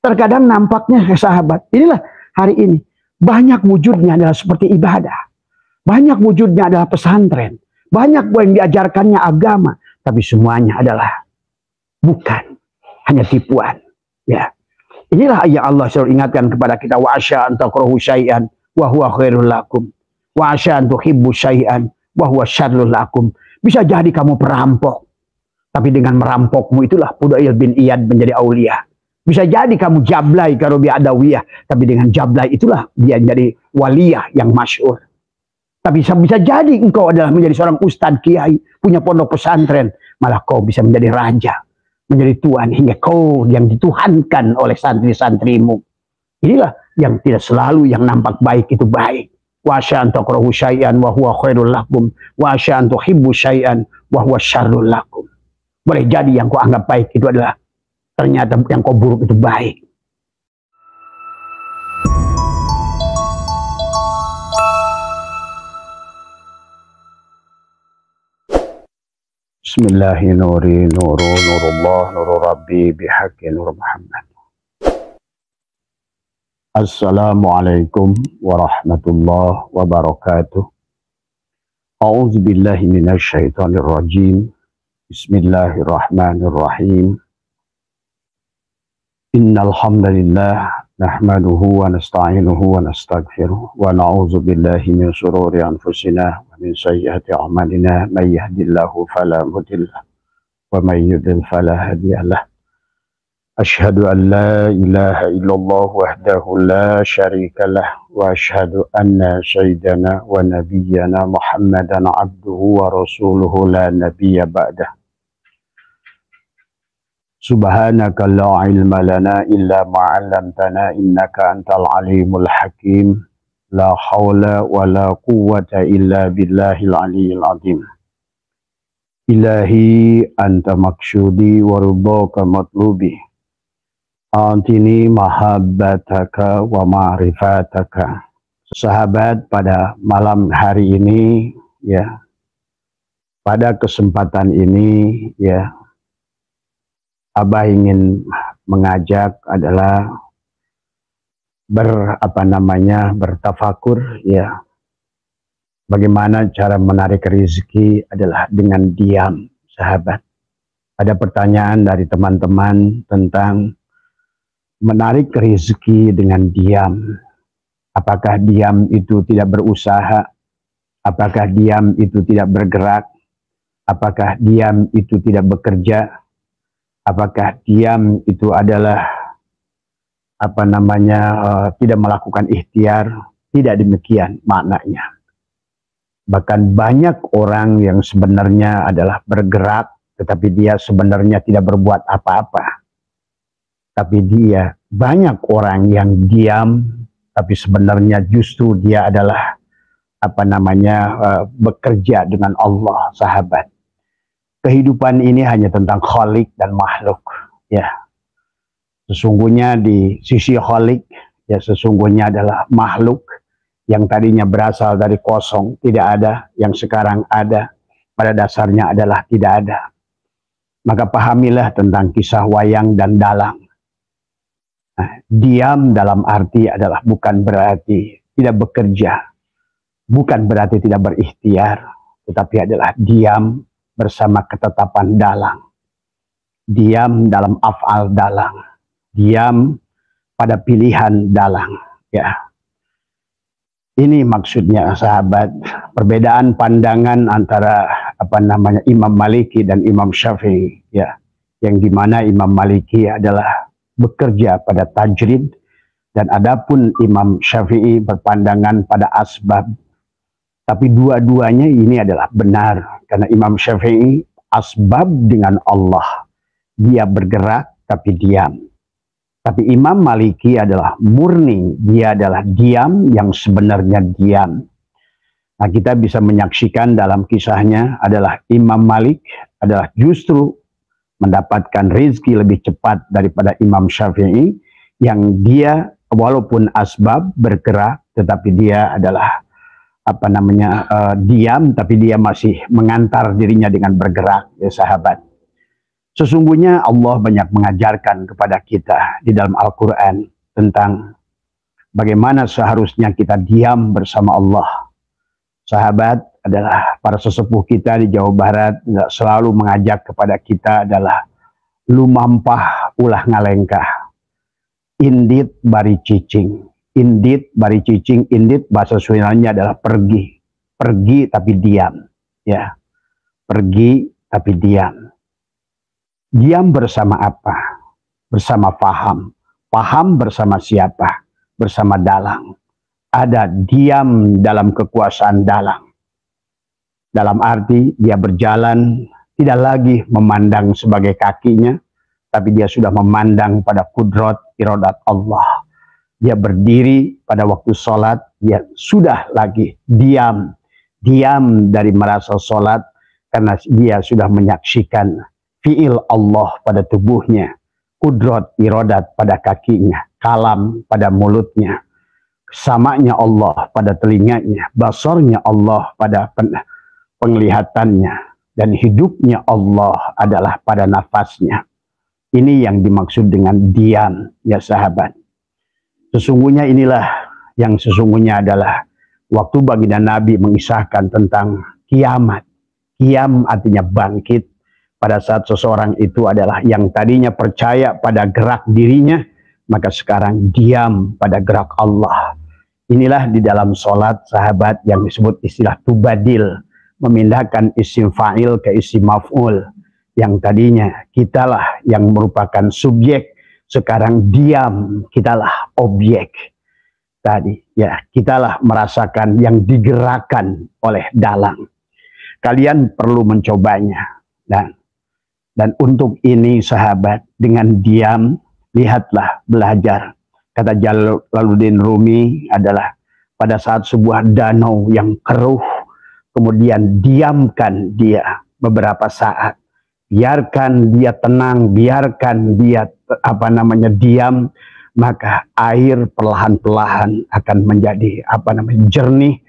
Terkadang nampaknya sahabat, inilah hari ini banyak wujudnya adalah seperti ibadah. Banyak wujudnya adalah pesantren. Banyak yang diajarkannya agama. Tapi semuanya adalah bukan. Hanya tipuan. Ya. Inilah yang Allah selalu ingatkan kepada kita. Wa asya an takrahu syai'an wa huwa khairul lakum. Wa asya an tuhibbu syai'an wa huwa syarrul lakum. Bisa jadi kamu perampok. Tapi dengan merampokmu itulah Fudail bin Iyad menjadi aulia. Bisa jadi kamu jablay karobi adawiyah. Tapi dengan jablay itulah dia jadi waliyah yang masyhur. Tapi bisa jadi engkau adalah menjadi seorang ustadz kiai. Punya pondok pesantren. Malah kau bisa menjadi raja. Menjadi tuan. Hingga kau yang dituhankan oleh santri-santrimu. Inilah yang tidak selalu yang nampak baik itu baik. Wa asya an takrahu syai'an wa huwa khairul lakum. Wa asya an tuhibbu syai'an wa huwa syarrul lakum. Boleh jadi yang kau anggap baik itu adalah ternyata yang kau buruk itu baik. Bismillahirrahmanirrahim. Nurullah nurul rabbi bihaqqi nur Muhammad. Assalamualaikum warahmatullahi wabarakatuh. A'udzu billahi minasyaitonir rajim. Bismillahirrahmanirrahim. Innal hamdalillah nahmaduhu wa nasta'inuhu wa nastaghfiruh wa na'udzu billahi min shururi anfusina wa min sayyiati a'malina may yahdihillahu fala mudilla wa may yudlil fala hadiyalah. Asyhadu an la ilaha illallah wahdahu la syarikalah wa asyhadu anna sayyidana wa nabiyyana Muhammadan abduhu wa rasuluhu la nabiyya ba'dah. Subhanaka la ilma lana illa ma 'allamtana innaka antal alimul hakim. La haula wa la quwwata illa billahil aliyyil azim. Ilahi anta maksudi wa ridhaka matlubi. Antini mahabbataka wa ma'rifataka. Sahabat, pada malam hari ini ya, pada kesempatan ini ya, Abah ingin mengajak adalah bertafakur ya. Bagaimana cara menarik rezeki adalah dengan diam, sahabat. Ada pertanyaan dari teman-teman tentang menarik rezeki dengan diam. Apakah diam itu tidak berusaha? Apakah diam itu tidak bergerak? Apakah diam itu tidak bekerja? Apakah diam itu adalah tidak melakukan ikhtiar? Tidak demikian maknanya. Bahkan banyak orang yang sebenarnya adalah bergerak, tetapi dia sebenarnya tidak berbuat apa-apa. Tapi dia banyak orang yang diam, tapi sebenarnya justru dia adalah bekerja dengan Allah, sahabat. Kehidupan ini hanya tentang khalik dan makhluk ya. Sesungguhnya di sisi khalik ya, sesungguhnya adalah makhluk yang tadinya berasal dari kosong, tidak ada, yang sekarang ada, pada dasarnya adalah tidak ada. Maka pahamilah tentang kisah wayang dan dalang. Nah, diam dalam arti adalah bukan berarti tidak bekerja, bukan berarti tidak berikhtiar, tetapi adalah diam bersama ketetapan dalang. Diam dalam af'al dalang. Diam pada pilihan dalang. Ya. Ini maksudnya, sahabat, perbedaan pandangan antara Imam Maliki dan Imam Syafi'i ya. Yang dimana Imam Maliki adalah bekerja pada tajrid, dan adapun Imam Syafi'i berpandangan pada asbab. Tapi dua-duanya ini adalah benar. Karena Imam Syafi'i asbab dengan Allah. Dia bergerak tapi diam. Tapi Imam Maliki adalah murni. Dia adalah diam yang sebenarnya diam. Nah, kita bisa menyaksikan dalam kisahnya adalah Imam Malik adalah justru mendapatkan rezeki lebih cepat daripada Imam Syafi'i. Yang dia walaupun asbab bergerak, tetapi dia adalah diam, tapi dia masih mengantar dirinya dengan bergerak ya, sahabat. Sesungguhnya Allah banyak mengajarkan kepada kita di dalam Al-Quran tentang bagaimana seharusnya kita diam bersama Allah. Sahabat adalah para sesepuh kita di Jawa Barat selalu mengajak kepada kita adalah lumampah ulah ngalengkah. Indit bari cicing. Indit bari cicing, indit bahasa Sundanya adalah pergi. Pergi tapi diam. Ya. Pergi tapi diam. Diam bersama apa? Bersama paham. Paham bersama siapa? Bersama dalang. Ada diam dalam kekuasaan dalang. Dalam arti dia berjalan tidak lagi memandang sebagai kakinya, tapi dia sudah memandang pada kudrat iradat Allah. Dia berdiri pada waktu sholat, dia sudah lagi diam. Diam dari merasa sholat, karena dia sudah menyaksikan fi'il Allah pada tubuhnya, kudrat iradat pada kakinya, kalam pada mulutnya, samanya Allah pada telinganya, basarnya Allah pada penglihatannya, dan hidupnya Allah adalah pada nafasnya. Ini yang dimaksud dengan diam, ya sahabat. Sesungguhnya inilah yang sesungguhnya adalah waktu baginda Nabi mengisahkan tentang kiamat. Kiam artinya bangkit. Pada saat seseorang itu adalah yang tadinya percaya pada gerak dirinya, maka sekarang diam pada gerak Allah. Inilah di dalam sholat sahabat yang disebut istilah tubadil, memindahkan isim fa'il ke isim maf'ul. Yang tadinya kitalah yang merupakan subjek, sekarang diam, kitalah objek. Tadi ya, kitalah merasakan yang digerakkan oleh dalang. Kalian perlu mencobanya. Dan untuk ini sahabat, dengan diam, lihatlah, belajar. Kata Jalaluddin Rumi adalah pada saat sebuah danau yang keruh, kemudian diamkan dia beberapa saat. Biarkan dia tenang, biarkan dia diam, maka air perlahan-lahan akan menjadi jernih.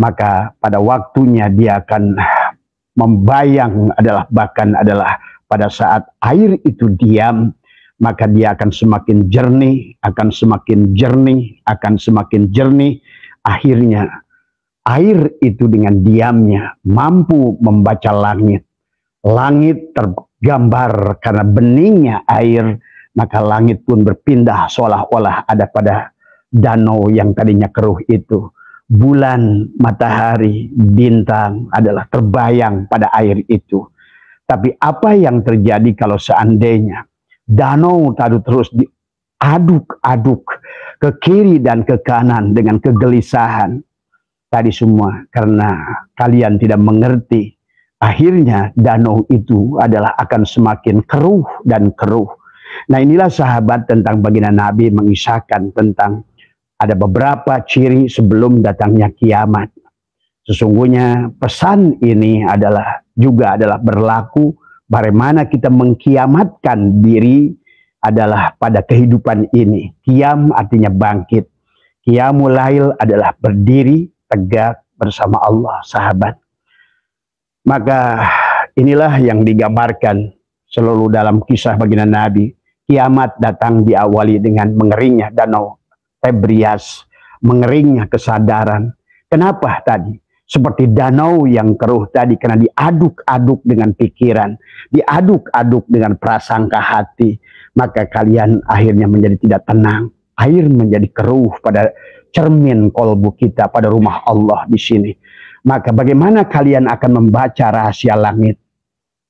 Maka pada waktunya dia akan membayang bahkan adalah pada saat air itu diam, maka dia akan semakin jernih, akan semakin jernih, akan semakin jernih. Akhirnya air itu dengan diamnya mampu membaca langit. Langit tergambar karena beningnya air, maka langit pun berpindah seolah-olah ada pada danau yang tadinya keruh itu. Bulan, matahari, bintang adalah terbayang pada air itu. Tapi apa yang terjadi kalau seandainya danau tadi terus diaduk-aduk ke kiri dan ke kanan dengan kegelisahan? Tadi semua karena kalian tidak mengerti. Akhirnya danau itu adalah akan semakin keruh dan keruh. Nah inilah sahabat tentang baginda Nabi mengisahkan tentang ada beberapa ciri sebelum datangnya kiamat. Sesungguhnya pesan ini juga adalah berlaku bagaimana kita mengkiamatkan diri adalah pada kehidupan ini. Kiam artinya bangkit. Qiyamul lail adalah berdiri tegak bersama Allah, sahabat. Maka inilah yang digambarkan selalu dalam kisah baginda Nabi. Kiamat datang diawali dengan mengeringnya danau Tebrias, mengeringnya kesadaran. Kenapa tadi? Seperti danau yang keruh tadi karena diaduk-aduk dengan pikiran, diaduk-aduk dengan prasangka hati, maka kalian akhirnya menjadi tidak tenang. Air menjadi keruh pada cermin kolbu kita, pada rumah Allah di sini. Maka bagaimana kalian akan membaca rahasia langit?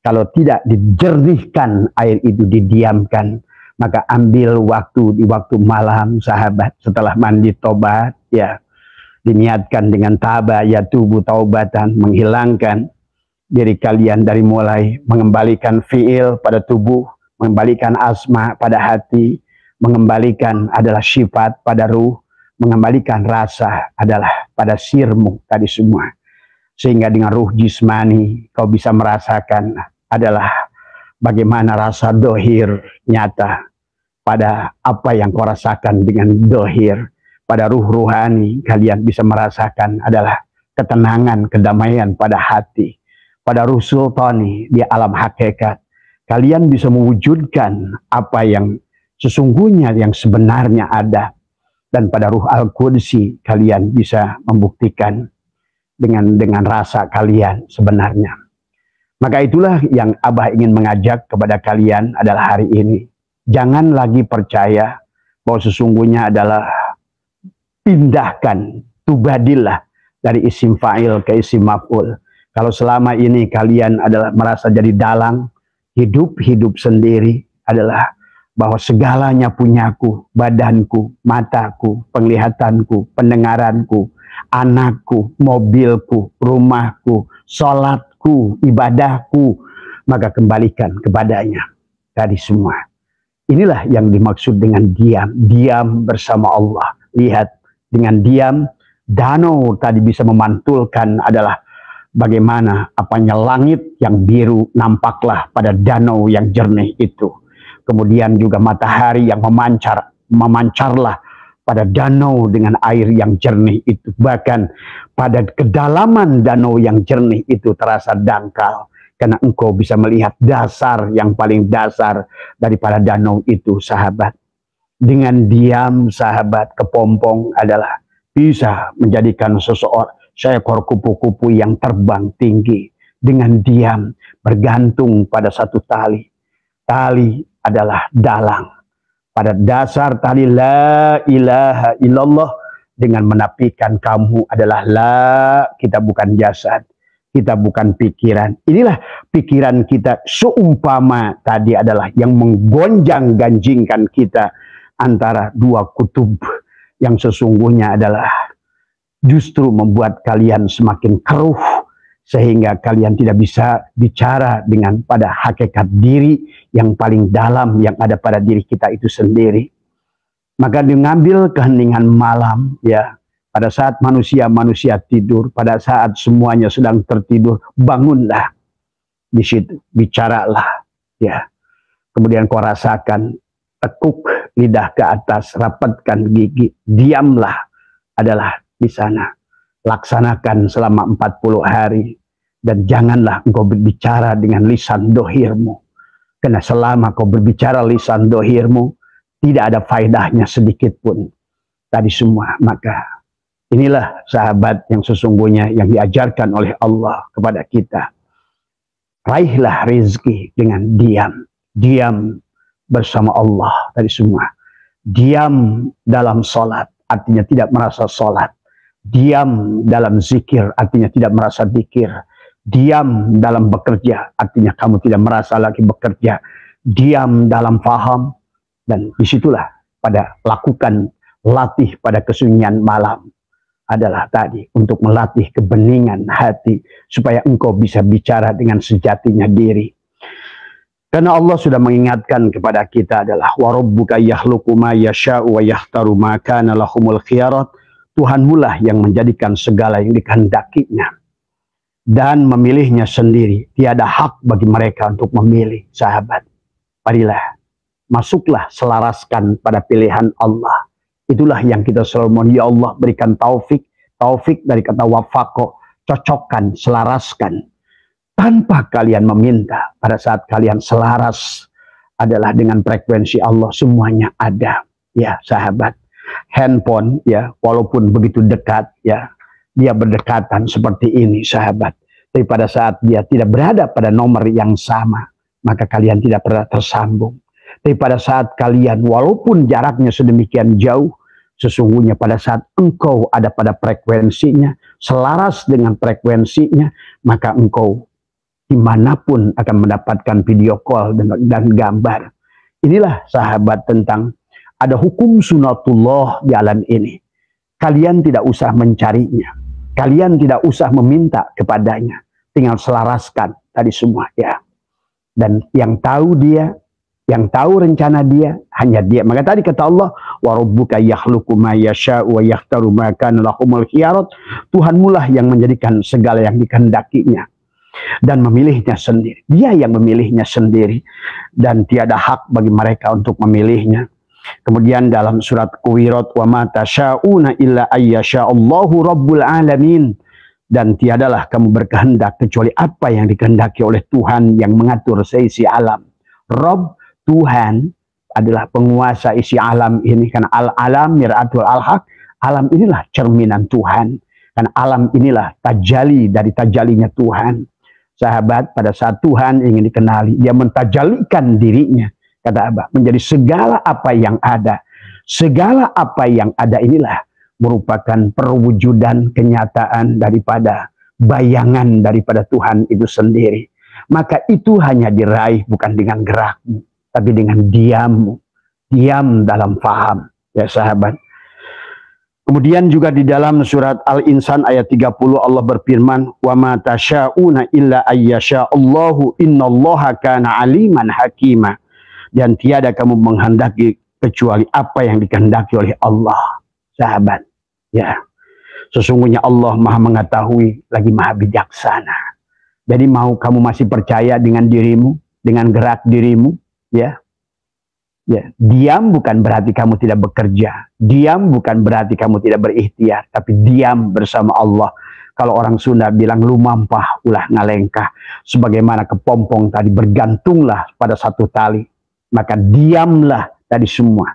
Kalau tidak dijernihkan air itu, didiamkan, maka ambil waktu di waktu malam sahabat setelah mandi tobat, ya diniatkan dengan taba ya tubuh taubatan, menghilangkan diri kalian dari mulai mengembalikan fiil pada tubuh, mengembalikan asma pada hati, mengembalikan adalah sifat pada ruh, mengembalikan rasa adalah pada sirmu tadi semua. Sehingga dengan ruh jismani kau bisa merasakan adalah bagaimana rasa dohir nyata pada apa yang kau rasakan dengan dohir. Pada ruh ruhani kalian bisa merasakan adalah ketenangan, kedamaian pada hati. Pada ruh sultani di alam hakikat kalian bisa mewujudkan apa yang sesungguhnya yang sebenarnya ada. Dan pada Ruh Al-Qudsi kalian bisa membuktikan dengan rasa kalian sebenarnya. Maka itulah yang Abah ingin mengajak kepada kalian adalah hari ini. Jangan lagi percaya bahwa sesungguhnya adalah pindahkan, tubadillah dari isim fa'il ke isim maf'ul. Kalau selama ini kalian adalah merasa jadi dalang, hidup sendiri adalah bahwa segalanya punyaku, badanku, mataku, penglihatanku, pendengaranku, anakku, mobilku, rumahku, sholatku, ibadahku, maka kembalikan kepadanya tadi semua. Inilah yang dimaksud dengan diam, diam bersama Allah. Lihat, dengan diam, danau tadi bisa memantulkan adalah bagaimana apanya langit yang biru nampaklah pada danau yang jernih itu. Kemudian juga matahari yang memancarlah pada danau dengan air yang jernih itu. Bahkan pada kedalaman danau yang jernih itu terasa dangkal. Karena engkau bisa melihat dasar yang paling dasar daripada danau itu, sahabat. Dengan diam, sahabat, kepompong adalah bisa menjadikan seekor kupu-kupu yang terbang tinggi. Dengan diam, bergantung pada satu tali. Tali adalah dalang. Pada dasar tali la ilaha illallah, dengan menafikan kamu adalah la, kita bukan jasad, kita bukan pikiran. Inilah pikiran kita seumpama tadi adalah yang menggonjang-ganjingkan kita antara dua kutub yang sesungguhnya adalah justru membuat kalian semakin keruh sehingga kalian tidak bisa bicara dengan pada hakikat diri yang paling dalam yang ada pada diri kita itu sendiri. Maka mengambil keheningan malam, ya, pada saat manusia tidur, pada saat semuanya sedang tertidur, bangunlah di situ, bicaralah, ya. Kemudian kau rasakan, tekuk lidah ke atas, rapatkan gigi, diamlah adalah di sana. Laksanakan selama 40 hari. Dan janganlah engkau berbicara dengan lisan dohirmu. Karena selama kau berbicara lisan dohirmu, tidak ada faedahnya sedikit pun. Tadi semua. Maka inilah sahabat yang sesungguhnya yang diajarkan oleh Allah kepada kita. Raihlah rezeki dengan diam. Diam bersama Allah tadi semua. Diam dalam sholat, artinya tidak merasa sholat. Diam dalam zikir, artinya tidak merasa zikir. Diam dalam bekerja, artinya kamu tidak merasa lagi bekerja. Diam dalam faham, dan disitulah pada lakukan latih pada kesunyian malam adalah tadi untuk melatih kebeningan hati supaya engkau bisa bicara dengan sejatinya diri. Karena Allah sudah mengingatkan kepada kita adalah warabbuka yakhluqu ma yasha'u wa yakhtaru ma kana lahumul khiyarat. Tuhanmu lah yang menjadikan segala yang dikehendakinya dan memilihnya sendiri. Tiada hak bagi mereka untuk memilih, sahabat. Marilah, masuklah, selaraskan pada pilihan Allah. Itulah yang kita selalu mohon, ya Allah berikan taufik. Taufik dari kata wafaqo, cocokkan, selaraskan. Tanpa kalian meminta, pada saat kalian selaras adalah dengan frekuensi Allah, semuanya ada. Ya sahabat, handphone ya, walaupun begitu dekat ya, dia berdekatan seperti ini sahabat. Tapi pada saat dia tidak berada pada nomor yang sama, maka kalian tidak pernah tersambung. Tapi pada saat kalian walaupun jaraknya sedemikian jauh, sesungguhnya pada saat engkau ada pada frekuensinya, selaras dengan frekuensinya, maka engkau dimanapun akan mendapatkan video call dan gambar. Inilah sahabat tentang ada hukum sunatullah di alam ini. Kalian tidak usah mencarinya. Kalian tidak usah meminta kepadanya. Tinggal selaraskan tadi semua ya. Dan yang tahu dia, yang tahu rencana dia, hanya dia. Maka tadi kata Allah, wa rabbuka yakhluqu ma yasha'u wa yakhtaru ma kana lahumul khiyarat. Tuhanmu lah yang menjadikan segala yang dikehendakinya dan memilihnya sendiri. Dia yang memilihnya sendiri dan tiada hak bagi mereka untuk memilihnya. Kemudian dalam surat Hujurat, wa ma tasyauna illa ayyasha'allahu rabbul alamin, dan tiadalah kamu berkehendak kecuali apa yang dikehendaki oleh Tuhan yang mengatur seisi alam. Rob, Tuhan adalah penguasa isi alam ini. Karena al-alam mir'atul al-haq, alam inilah cerminan Tuhan. Karena alam inilah tajali dari tajalinya Tuhan. Sahabat, pada saat Tuhan ingin dikenali, dia mentajalikan dirinya, kata Abah, menjadi segala apa yang ada. Segala apa yang ada inilah merupakan perwujudan kenyataan daripada bayangan daripada Tuhan itu sendiri. Maka itu hanya diraih bukan dengan gerakmu, tapi dengan diammu. Diam dalam faham, ya sahabat. Kemudian juga di dalam surat Al-Insan ayat 30 Allah berfirman, "Wa ma tasya'una illa ayyasha'allahu innallaha kana 'aliman hakima." Dan tiada kamu menghendaki kecuali apa yang dikehendaki oleh Allah. Sahabat, ya. Sesungguhnya Allah Maha mengetahui lagi Maha bijaksana. Jadi mau kamu masih percaya dengan dirimu, dengan gerak dirimu, ya. Ya, diam bukan berarti kamu tidak bekerja. Diam bukan berarti kamu tidak berikhtiar, tapi diam bersama Allah. Kalau orang Sunda bilang lumampah ulah ngalengkah, sebagaimana kepompong tadi bergantunglah pada satu tali, maka diamlah tadi semua.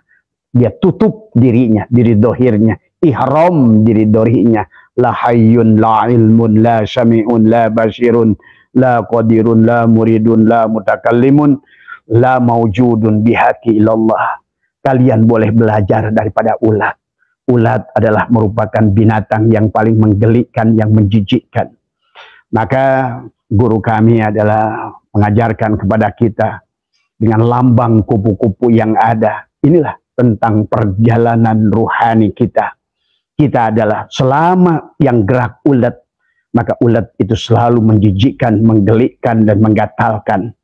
Dia tutup dirinya, diri dohirnya, ihram diri dohirnya. La hayyun, la ilmun, la syami'un, la basirun, la qadirun, la muridun, la mutakallimun, la maujudun bihaqi ilallah. Kalian boleh belajar daripada ulat. Ulat adalah merupakan binatang yang paling menggelikan, yang menjijikkan. Maka guru kami adalah mengajarkan kepada kita dengan lambang kupu-kupu yang ada. Inilah tentang perjalanan ruhani kita. Kita adalah selama yang gerak ulat, maka ulat itu selalu menjijikkan, menggelikkan, dan menggatalkan.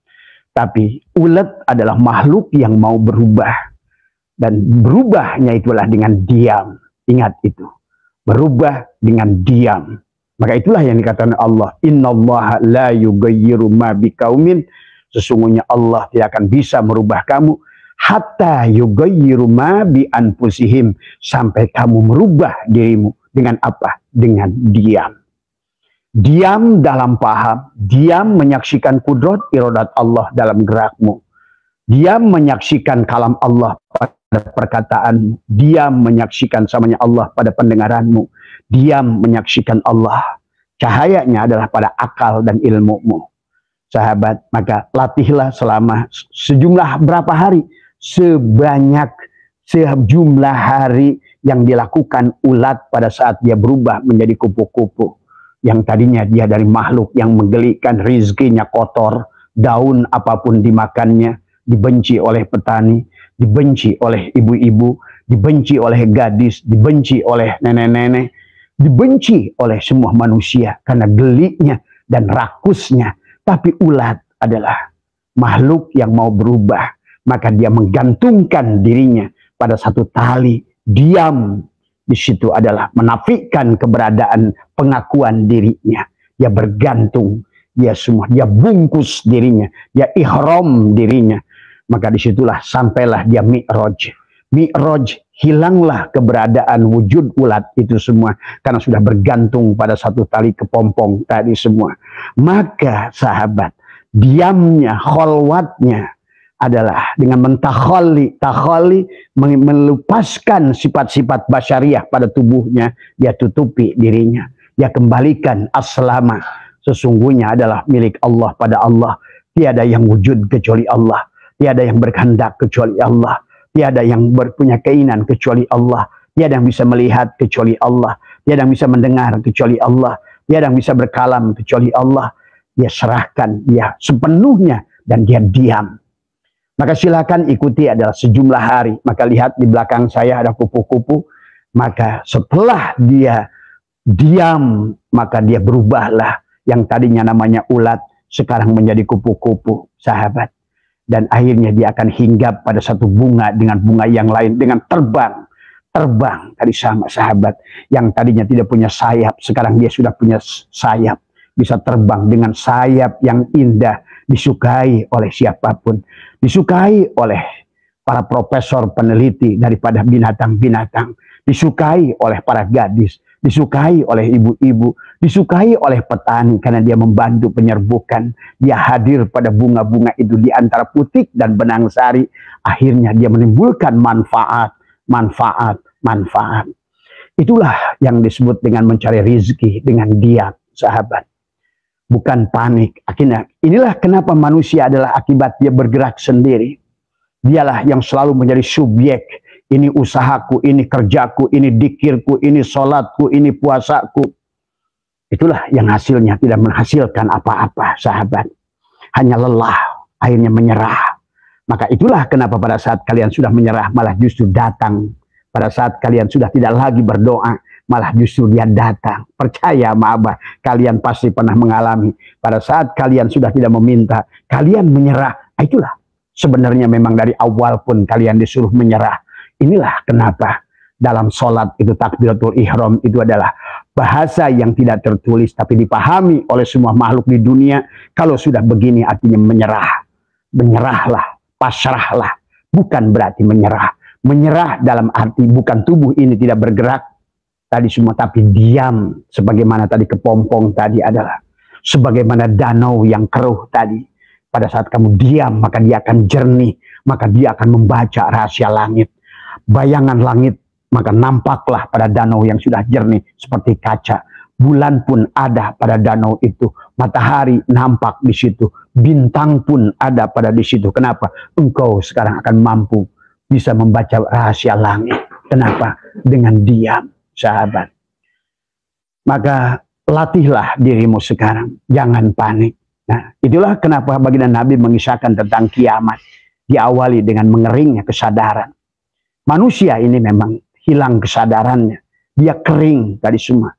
Tapi ulat adalah makhluk yang mau berubah. Dan berubahnya itulah dengan diam. Ingat itu. Berubah dengan diam. Maka itulah yang dikatakan Allah. Innallaha la yughayyiru ma biqaumin. Sesungguhnya Allah tidak akan bisa merubah kamu. Hatta yughayyiru ma bi anfusihim. Sampai kamu merubah dirimu. Dengan apa? Dengan diam. Diam dalam paham, diam menyaksikan kudrat iradat Allah dalam gerakmu. Diam menyaksikan kalam Allah pada perkataanmu. Diam menyaksikan samanya Allah pada pendengaranmu. Diam menyaksikan Allah. Cahayanya adalah pada akal dan ilmumu. Sahabat, maka latihlah selama sejumlah berapa hari? Sebanyak sejumlah hari yang dilakukan ulat pada saat dia berubah menjadi kupu-kupu. Yang tadinya dia dari makhluk yang menggelikan, rizkinya kotor, daun apapun dimakannya, dibenci oleh petani, dibenci oleh ibu-ibu, dibenci oleh gadis, dibenci oleh nenek-nenek, dibenci oleh semua manusia karena geliknya dan rakusnya. Tapi ulat adalah makhluk yang mau berubah, maka dia menggantungkan dirinya pada satu tali, diam. Di situ adalah menafikan keberadaan pengakuan dirinya. Dia bergantung, dia semua, dia bungkus dirinya, dia ihram dirinya. Maka disitulah sampailah dia mi'raj. Mi'raj, hilanglah keberadaan wujud ulat itu semua. Karena sudah bergantung pada satu tali kepompong tadi semua. Maka sahabat, diamnya, kholwatnya, adalah dengan mentakhalli, melepaskan sifat-sifat basyariah pada tubuhnya, dia tutupi dirinya, dia kembalikan aslama, sesungguhnya adalah milik Allah pada Allah, tiada yang wujud kecuali Allah, tiada yang berkehendak kecuali Allah, tiada yang berpunya keinginan kecuali Allah, tiada yang bisa melihat kecuali Allah, tiada yang bisa mendengar kecuali Allah, tiada yang bisa berkalam kecuali Allah. Dia serahkan, dia sepenuhnya, dan dia diam. Maka silakan ikuti, adalah sejumlah hari. Maka lihat di belakang saya ada kupu-kupu. Maka setelah dia diam, maka dia berubahlah. Yang tadinya namanya ulat, sekarang menjadi kupu-kupu, sahabat. Dan akhirnya dia akan hinggap pada satu bunga dengan bunga yang lain. Dengan terbang. Terbang tadi sama sahabat. Yang tadinya tidak punya sayap, sekarang dia sudah punya sayap. Bisa terbang dengan sayap yang indah. Disukai oleh siapapun, disukai oleh para profesor peneliti daripada binatang-binatang, disukai oleh para gadis, disukai oleh ibu-ibu, Disukai oleh petani karena dia membantu penyerbukan. Dia hadir pada bunga-bunga itu di antara putik dan benang sari. Akhirnya dia menimbulkan manfaat, manfaat, manfaat. Itulah yang disebut dengan mencari rezeki dengan diam, sahabat. Bukan panik. Akhirnya inilah kenapa manusia adalah akibat dia bergerak sendiri. Dialah yang selalu menjadi subjek. Ini usahaku, ini kerjaku, ini dikirku, ini sholatku, ini puasaku. Itulah yang hasilnya tidak menghasilkan apa-apa, sahabat. Hanya lelah, akhirnya menyerah. Maka itulah kenapa pada saat kalian sudah menyerah, malah justru datang. Pada saat kalian sudah tidak lagi berdoa, malah justru dia datang. Percaya sama Abah, kalian pasti pernah mengalami. Pada saat kalian sudah tidak meminta, kalian menyerah. Itulah sebenarnya memang dari awal pun kalian disuruh menyerah. Inilah kenapa dalam sholat itu takbiratul ihram itu adalah bahasa yang tidak tertulis tapi dipahami oleh semua makhluk di dunia. Kalau sudah begini artinya menyerah. Menyerahlah, pasrahlah. Bukan berarti menyerah. Menyerah dalam arti bukan tubuh ini tidak bergerak tadi semua, tapi diam. Sebagaimana tadi kepompong tadi adalah sebagaimana danau yang keruh tadi. Pada saat kamu diam maka dia akan jernih. Maka dia akan membaca rahasia langit. Bayangan langit, maka nampaklah pada danau yang sudah jernih seperti kaca. Bulan pun ada pada danau itu. Matahari nampak di situ. Bintang pun ada pada di situ. Kenapa? Engkau sekarang akan mampu bisa membaca rahasia langit. Kenapa? Dengan diam, sahabat. Maka latihlah dirimu sekarang. Jangan panik. Nah, itulah kenapa baginda Nabi mengisahkan tentang kiamat. Diawali dengan mengeringnya kesadaran. Manusia ini memang hilang kesadarannya. Dia kering tadi semua.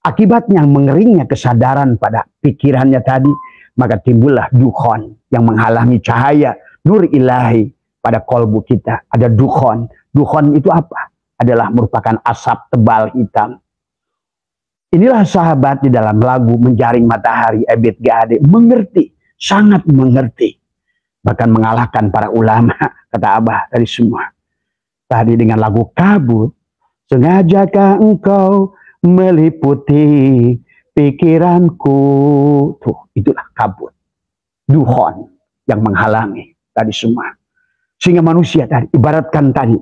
Akibatnya mengeringnya kesadaran pada pikirannya tadi, maka timbullah dukhon yang menghalangi cahaya nur ilahi pada kolbu kita. Ada dukhon. Dukhon itu apa? Adalah merupakan asap tebal hitam. Inilah sahabat di dalam lagu Menjaring Matahari Ebit Gade mengerti, sangat mengerti. Bahkan mengalahkan para ulama, kata Abah tadi semua. Tadi dengan lagu Kabut, sengajakah engkau meliputi pikiranku. Tuh, itulah kabut. Dukhon yang menghalangi tadi semua. Sehingga manusia tadi, ibaratkan tadi,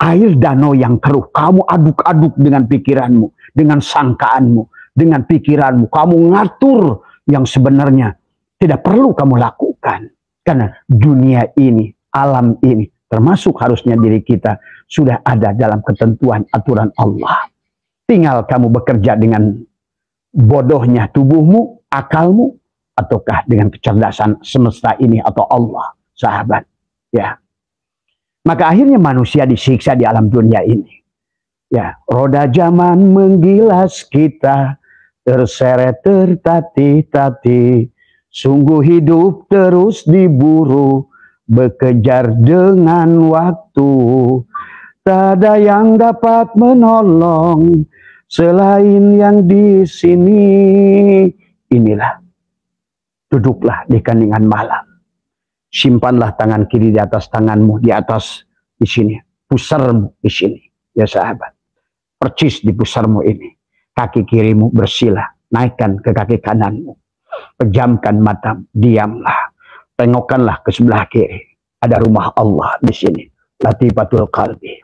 air danau yang keruh. Kamu aduk-aduk dengan pikiranmu, dengan sangkaanmu, dengan pikiranmu. Kamu ngatur yang sebenarnya tidak perlu kamu lakukan. Karena dunia ini, alam ini, termasuk harusnya diri kita sudah ada dalam ketentuan aturan Allah. Tinggal kamu bekerja dengan bodohnya tubuhmu, akalmu, ataukah dengan kecerdasan semesta ini atau Allah, sahabat. Ya. Maka akhirnya manusia disiksa di alam dunia ini. Ya, roda zaman menggilas kita, terseret tertatih-tatih, sungguh hidup terus diburu, bekejar dengan waktu, tak ada yang dapat menolong selain yang di sini. Inilah, duduklah di keningan malam, simpanlah tangan kiri di atas tanganmu, di atas di sini, pusarmu di sini, ya sahabat, percis di pusarmu ini, kaki kirimu bersila, naikkan ke kaki kananmu, pejamkan matamu, diamlah. Tengokkanlah ke sebelah kiri. Ada rumah Allah di sini. Latifatul qalbi.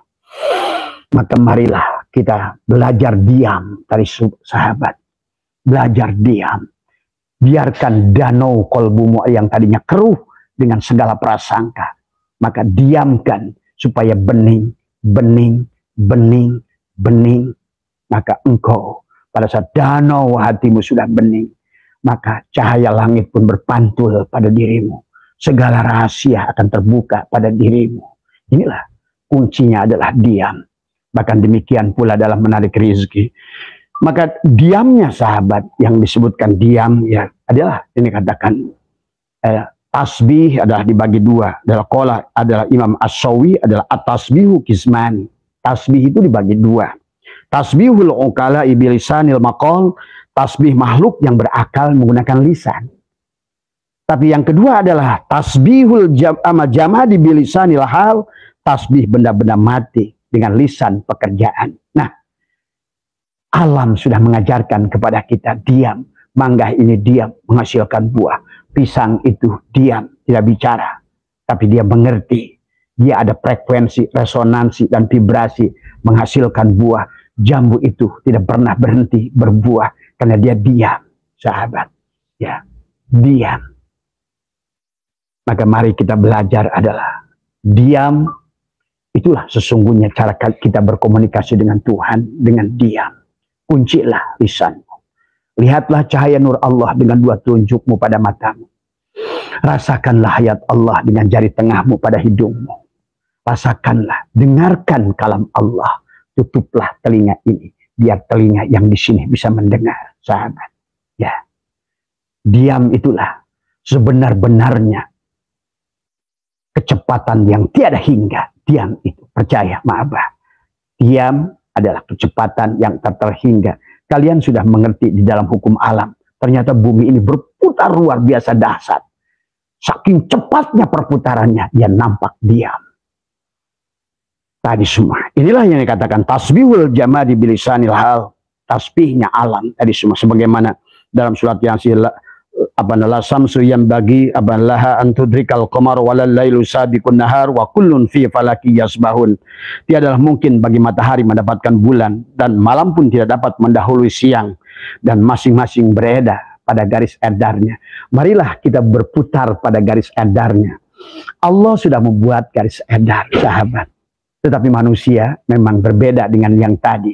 Maka marilah kita belajar diam dari sahabat. Belajar diam. Biarkan danau kolbumu yang tadinya keruh dengan segala prasangka. Maka diamkan supaya bening, bening, bening, bening. Maka engkau pada saat danau hatimu sudah bening, maka cahaya langit pun berpantul pada dirimu. Segala rahasia akan terbuka pada dirimu. Inilah kuncinya adalah diam. Bahkan demikian pula dalam menarik rezeki. Maka diamnya sahabat yang disebutkan diam ya adalah ini katakan tasbih adalah dibagi dua. Adalah qala adalah Imam As-Sawi adalah at-tasbihu qismani. Tasbih itu dibagi dua. Tasbihul uqala ibilisanil maqal, tasbih makhluk yang berakal menggunakan lisan. Tapi yang kedua adalah tasbihul jamadi bilisanil hal, tasbih benda-benda mati dengan lisan pekerjaan. Nah, Alam sudah mengajarkan kepada kita diam. Mangga ini diam, menghasilkan buah. Pisang itu diam, tidak bicara. Tapi dia mengerti. Dia ada frekuensi, resonansi, dan vibrasi menghasilkan buah. Jambu itu tidak pernah berhenti berbuah karena dia diam, sahabat. Ya, diam. Maka mari kita belajar adalah diam. Itulah sesungguhnya cara kita berkomunikasi dengan Tuhan, dengan diam. Kuncilah lisanmu. Lihatlah cahaya nur Allah dengan dua telunjukmu pada matamu. Rasakanlah hayat Allah dengan jari tengahmu pada hidungmu. Rasakanlah, dengarkan kalam Allah. Tutuplah telinga ini, biar telinga yang di sini bisa mendengar, sahabat. Ya, diam itulah sebenar-benarnya kecepatan yang tiada hingga. Diam itu, percaya, maabah. Diam adalah kecepatan yang tak terhingga. Kalian sudah mengerti di dalam hukum alam. Ternyata bumi ini berputar luar biasa dahsyat. Saking cepatnya perputarannya, dia nampak diam. Tadi semua. Inilah yang dikatakan tasbihul jamadi bilisanil hal. Tasbihnya alam. Tadi semua. Sebagaimana dalam surat Yasin. La samsu yang bagi laha antudrikal qamar walal lailu sabiqun nahar wa kullun fi falaki yasbahun. Tiadalah mungkin bagi matahari mendapatkan bulan dan malam pun tidak dapat mendahului siang, dan masing-masing beredar pada garis edarnya. Marilah kita berputar pada garis edarnya. Allah sudah membuat garis edar, sahabat. Tetapi manusia memang berbeda dengan yang tadi.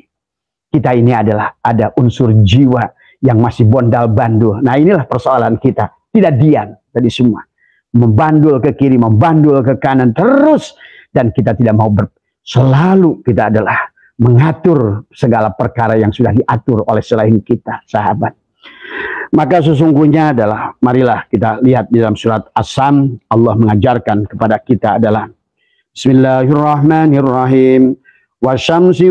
Kita ini adalah ada unsur jiwa yang masih bondal-bandul. Nah, inilah persoalan kita. Tidak diam tadi semua. Membandul ke kiri, membandul ke kanan terus. Dan kita tidak mau selalu kita adalah mengatur segala perkara yang sudah diatur oleh selain kita, sahabat. Maka sesungguhnya adalah, marilah kita lihat di dalam surat As-Sam, Allah mengajarkan kepada kita adalah Bismillahirrahmanirrahim. Wasyamsi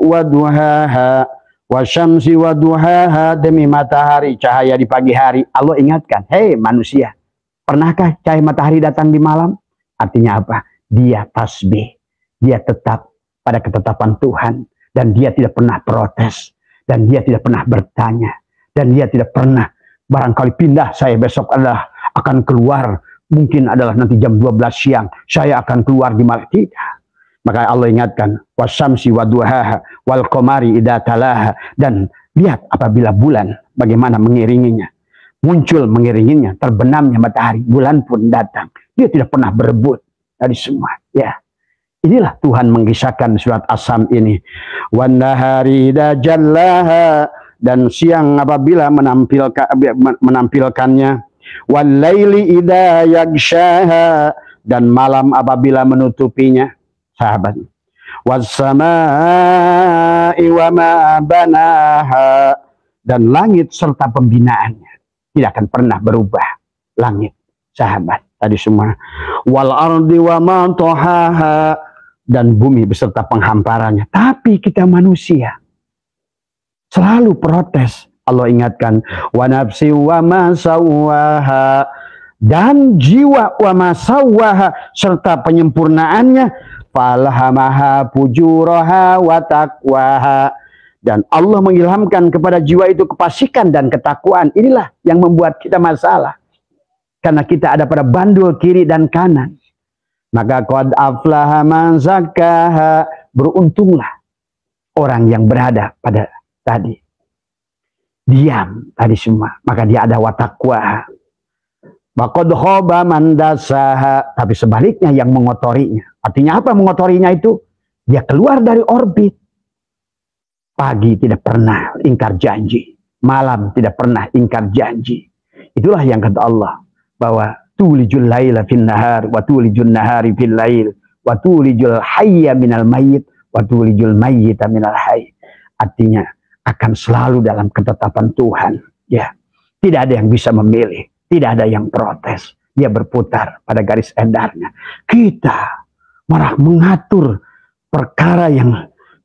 waduhaha. Wasyamsi waduhaha, demi matahari cahaya di pagi hari. Allah ingatkan, hei manusia, pernahkah cahaya matahari datang di malam? Artinya apa? Dia tasbih. Dia tetap pada ketetapan Tuhan. Dan dia tidak pernah protes. Dan dia tidak pernah bertanya. Dan dia tidak pernah barangkali pindah, saya besok adalah akan keluar. Mungkin adalah nanti jam 12 siang. Saya akan keluar di malam. Tidak. Maka Allah ingatkan, wasyamsi waduhaha wal qamari idza talaha, dan lihat apabila bulan bagaimana mengiringinya. Muncul mengiringinya, terbenamnya matahari, bulan pun datang. Dia tidak pernah berebut dari semua, ya. Inilah Tuhan mengisahkan surat As-Sam ini. Wan nahari idza jallaha, dan siang apabila menampilkannya. Wal laili idza yaghshaha, dan malam apabila menutupinya. Sahabat, was-samaa'i wa ma banaha, dan langit serta pembinaannya tidak akan pernah berubah. Langit, sahabat, tadi semua. Wal ardi wa ma tahaha, dan bumi beserta penghamparannya. Tapi kita manusia selalu protes. Allah ingatkan, wa nafsi wa ma sawwaha, dan jiwa wa ma sawwaha serta penyempurnaannya. Falhamaha fujuraha wa taqwaha, dan Allah mengilhamkan kepada jiwa itu kefasikan dan ketakwaan. Inilah yang membuat kita masalah, karena kita ada pada bandul kiri dan kanan. Maka qad aflaha man zakkaha, beruntunglah orang yang berada pada tadi diam tadi semua, maka dia ada wa taqwaha. Waqad khaba man dasaha, tapi sebaliknya yang mengotorinya. Artinya apa mengotorinya itu? Dia keluar dari orbit. Pagi tidak pernah ingkar janji. Malam tidak pernah ingkar janji. Itulah yang kata Allah. Bahwa tulijul laila fil nahar, wa tulijul nahari fil lail, wa tulijul hayya minal mayyit, wa tulijul mayyita minal hayy. Artinya akan selalu dalam ketetapan Tuhan. Ya, tidak ada yang bisa memilih. Tidak ada yang protes. Dia berputar pada garis edarnya. Kita malah mengatur perkara yang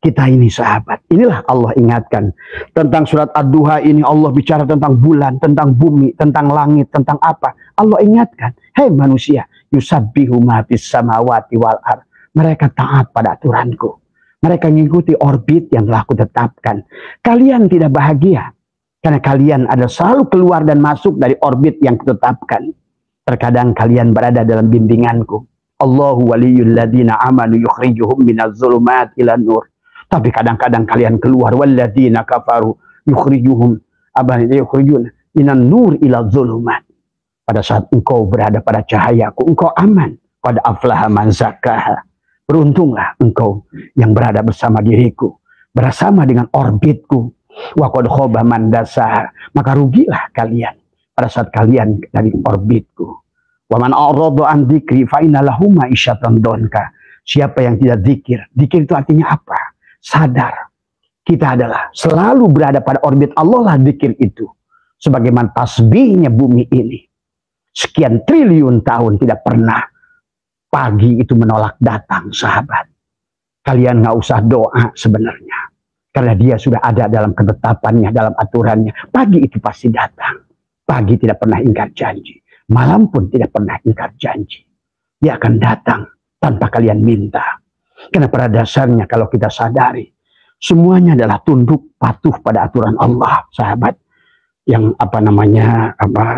kita ini, sahabat. Inilah Allah ingatkan. Tentang surat Ad-Duha ini Allah bicara tentang bulan, tentang bumi, tentang langit, tentang apa. Allah ingatkan. Hei manusia. Yusabbihu ma fis samawati wal ardh. Mereka taat pada aturanku. Mereka mengikuti orbit yang telah kutetapkan. Kalian tidak bahagia karena kalian ada selalu keluar dan masuk dari orbit yang kutetapkan. Terkadang kalian berada dalam bimbinganku. Allahu waliyul ladzina amanu yukhrijuhum minaz zulumat ila nur. Tapi kadang-kadang kalian keluar, walladzina kafaru yukhrijun minan nur ila zulumat. Pada saat engkau berada pada cahayaku, engkau aman. Qad aflaha man zakkaha. Beruntunglah engkau yang berada bersama diriku, bersama dengan orbitku. Wa qad khaba man dasaha. Maka rugilah kalian pada saat kalian dari orbitku. Wa man a'rada an dzikri fa inna lahu ma'isyatan donka. Siapa yang tidak zikir, zikir itu artinya apa? Sadar. Kita adalah selalu berada pada orbit Allah lah zikir itu. Sebagaimana tasbihnya bumi ini. Sekian triliun tahun tidak pernah pagi itu menolak datang, sahabat. Kalian nggak usah doa sebenarnya. Karena dia sudah ada dalam ketetapannya, dalam aturannya. Pagi itu pasti datang. Pagi tidak pernah ingkar janji. Malam pun tidak pernah ingkar janji. Dia akan datang tanpa kalian minta. Karena pada dasarnya kalau kita sadari, semuanya adalah tunduk patuh pada aturan Allah, sahabat. Yang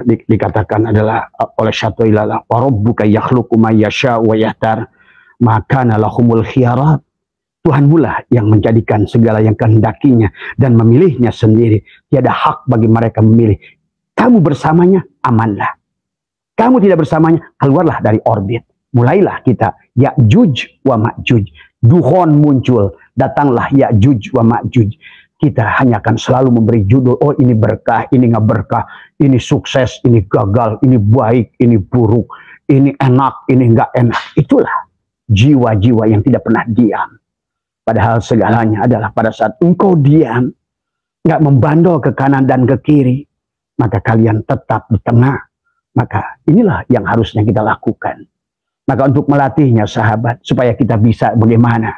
dikatakan adalah oleh Syatu'ilah, wa rabbuka yakhluqu ma yasha wa yahtar, maka lahumul khiyarat. Tuhanmu lah yang menjadikan segala yang kehendakinya dan memilihnya sendiri. Tiada hak bagi mereka memilih. Kamu bersamanya, amanlah. Kamu tidak bersamanya, keluarlah dari orbit. Mulailah kita, Ya'juj wa Ma'juj. Duhon muncul, datanglah Ya'juj wa Ma'juj. Kita hanya akan selalu memberi judul, oh ini berkah, ini nggak berkah, ini sukses, ini gagal, ini baik, ini buruk, ini enak, ini nggak enak. Itulah jiwa-jiwa yang tidak pernah diam. Padahal segalanya adalah pada saat engkau diam, nggak membandol ke kanan dan ke kiri, maka kalian tetap di tengah. Maka inilah yang harusnya kita lakukan. Maka untuk melatihnya, sahabat, supaya kita bisa bagaimana?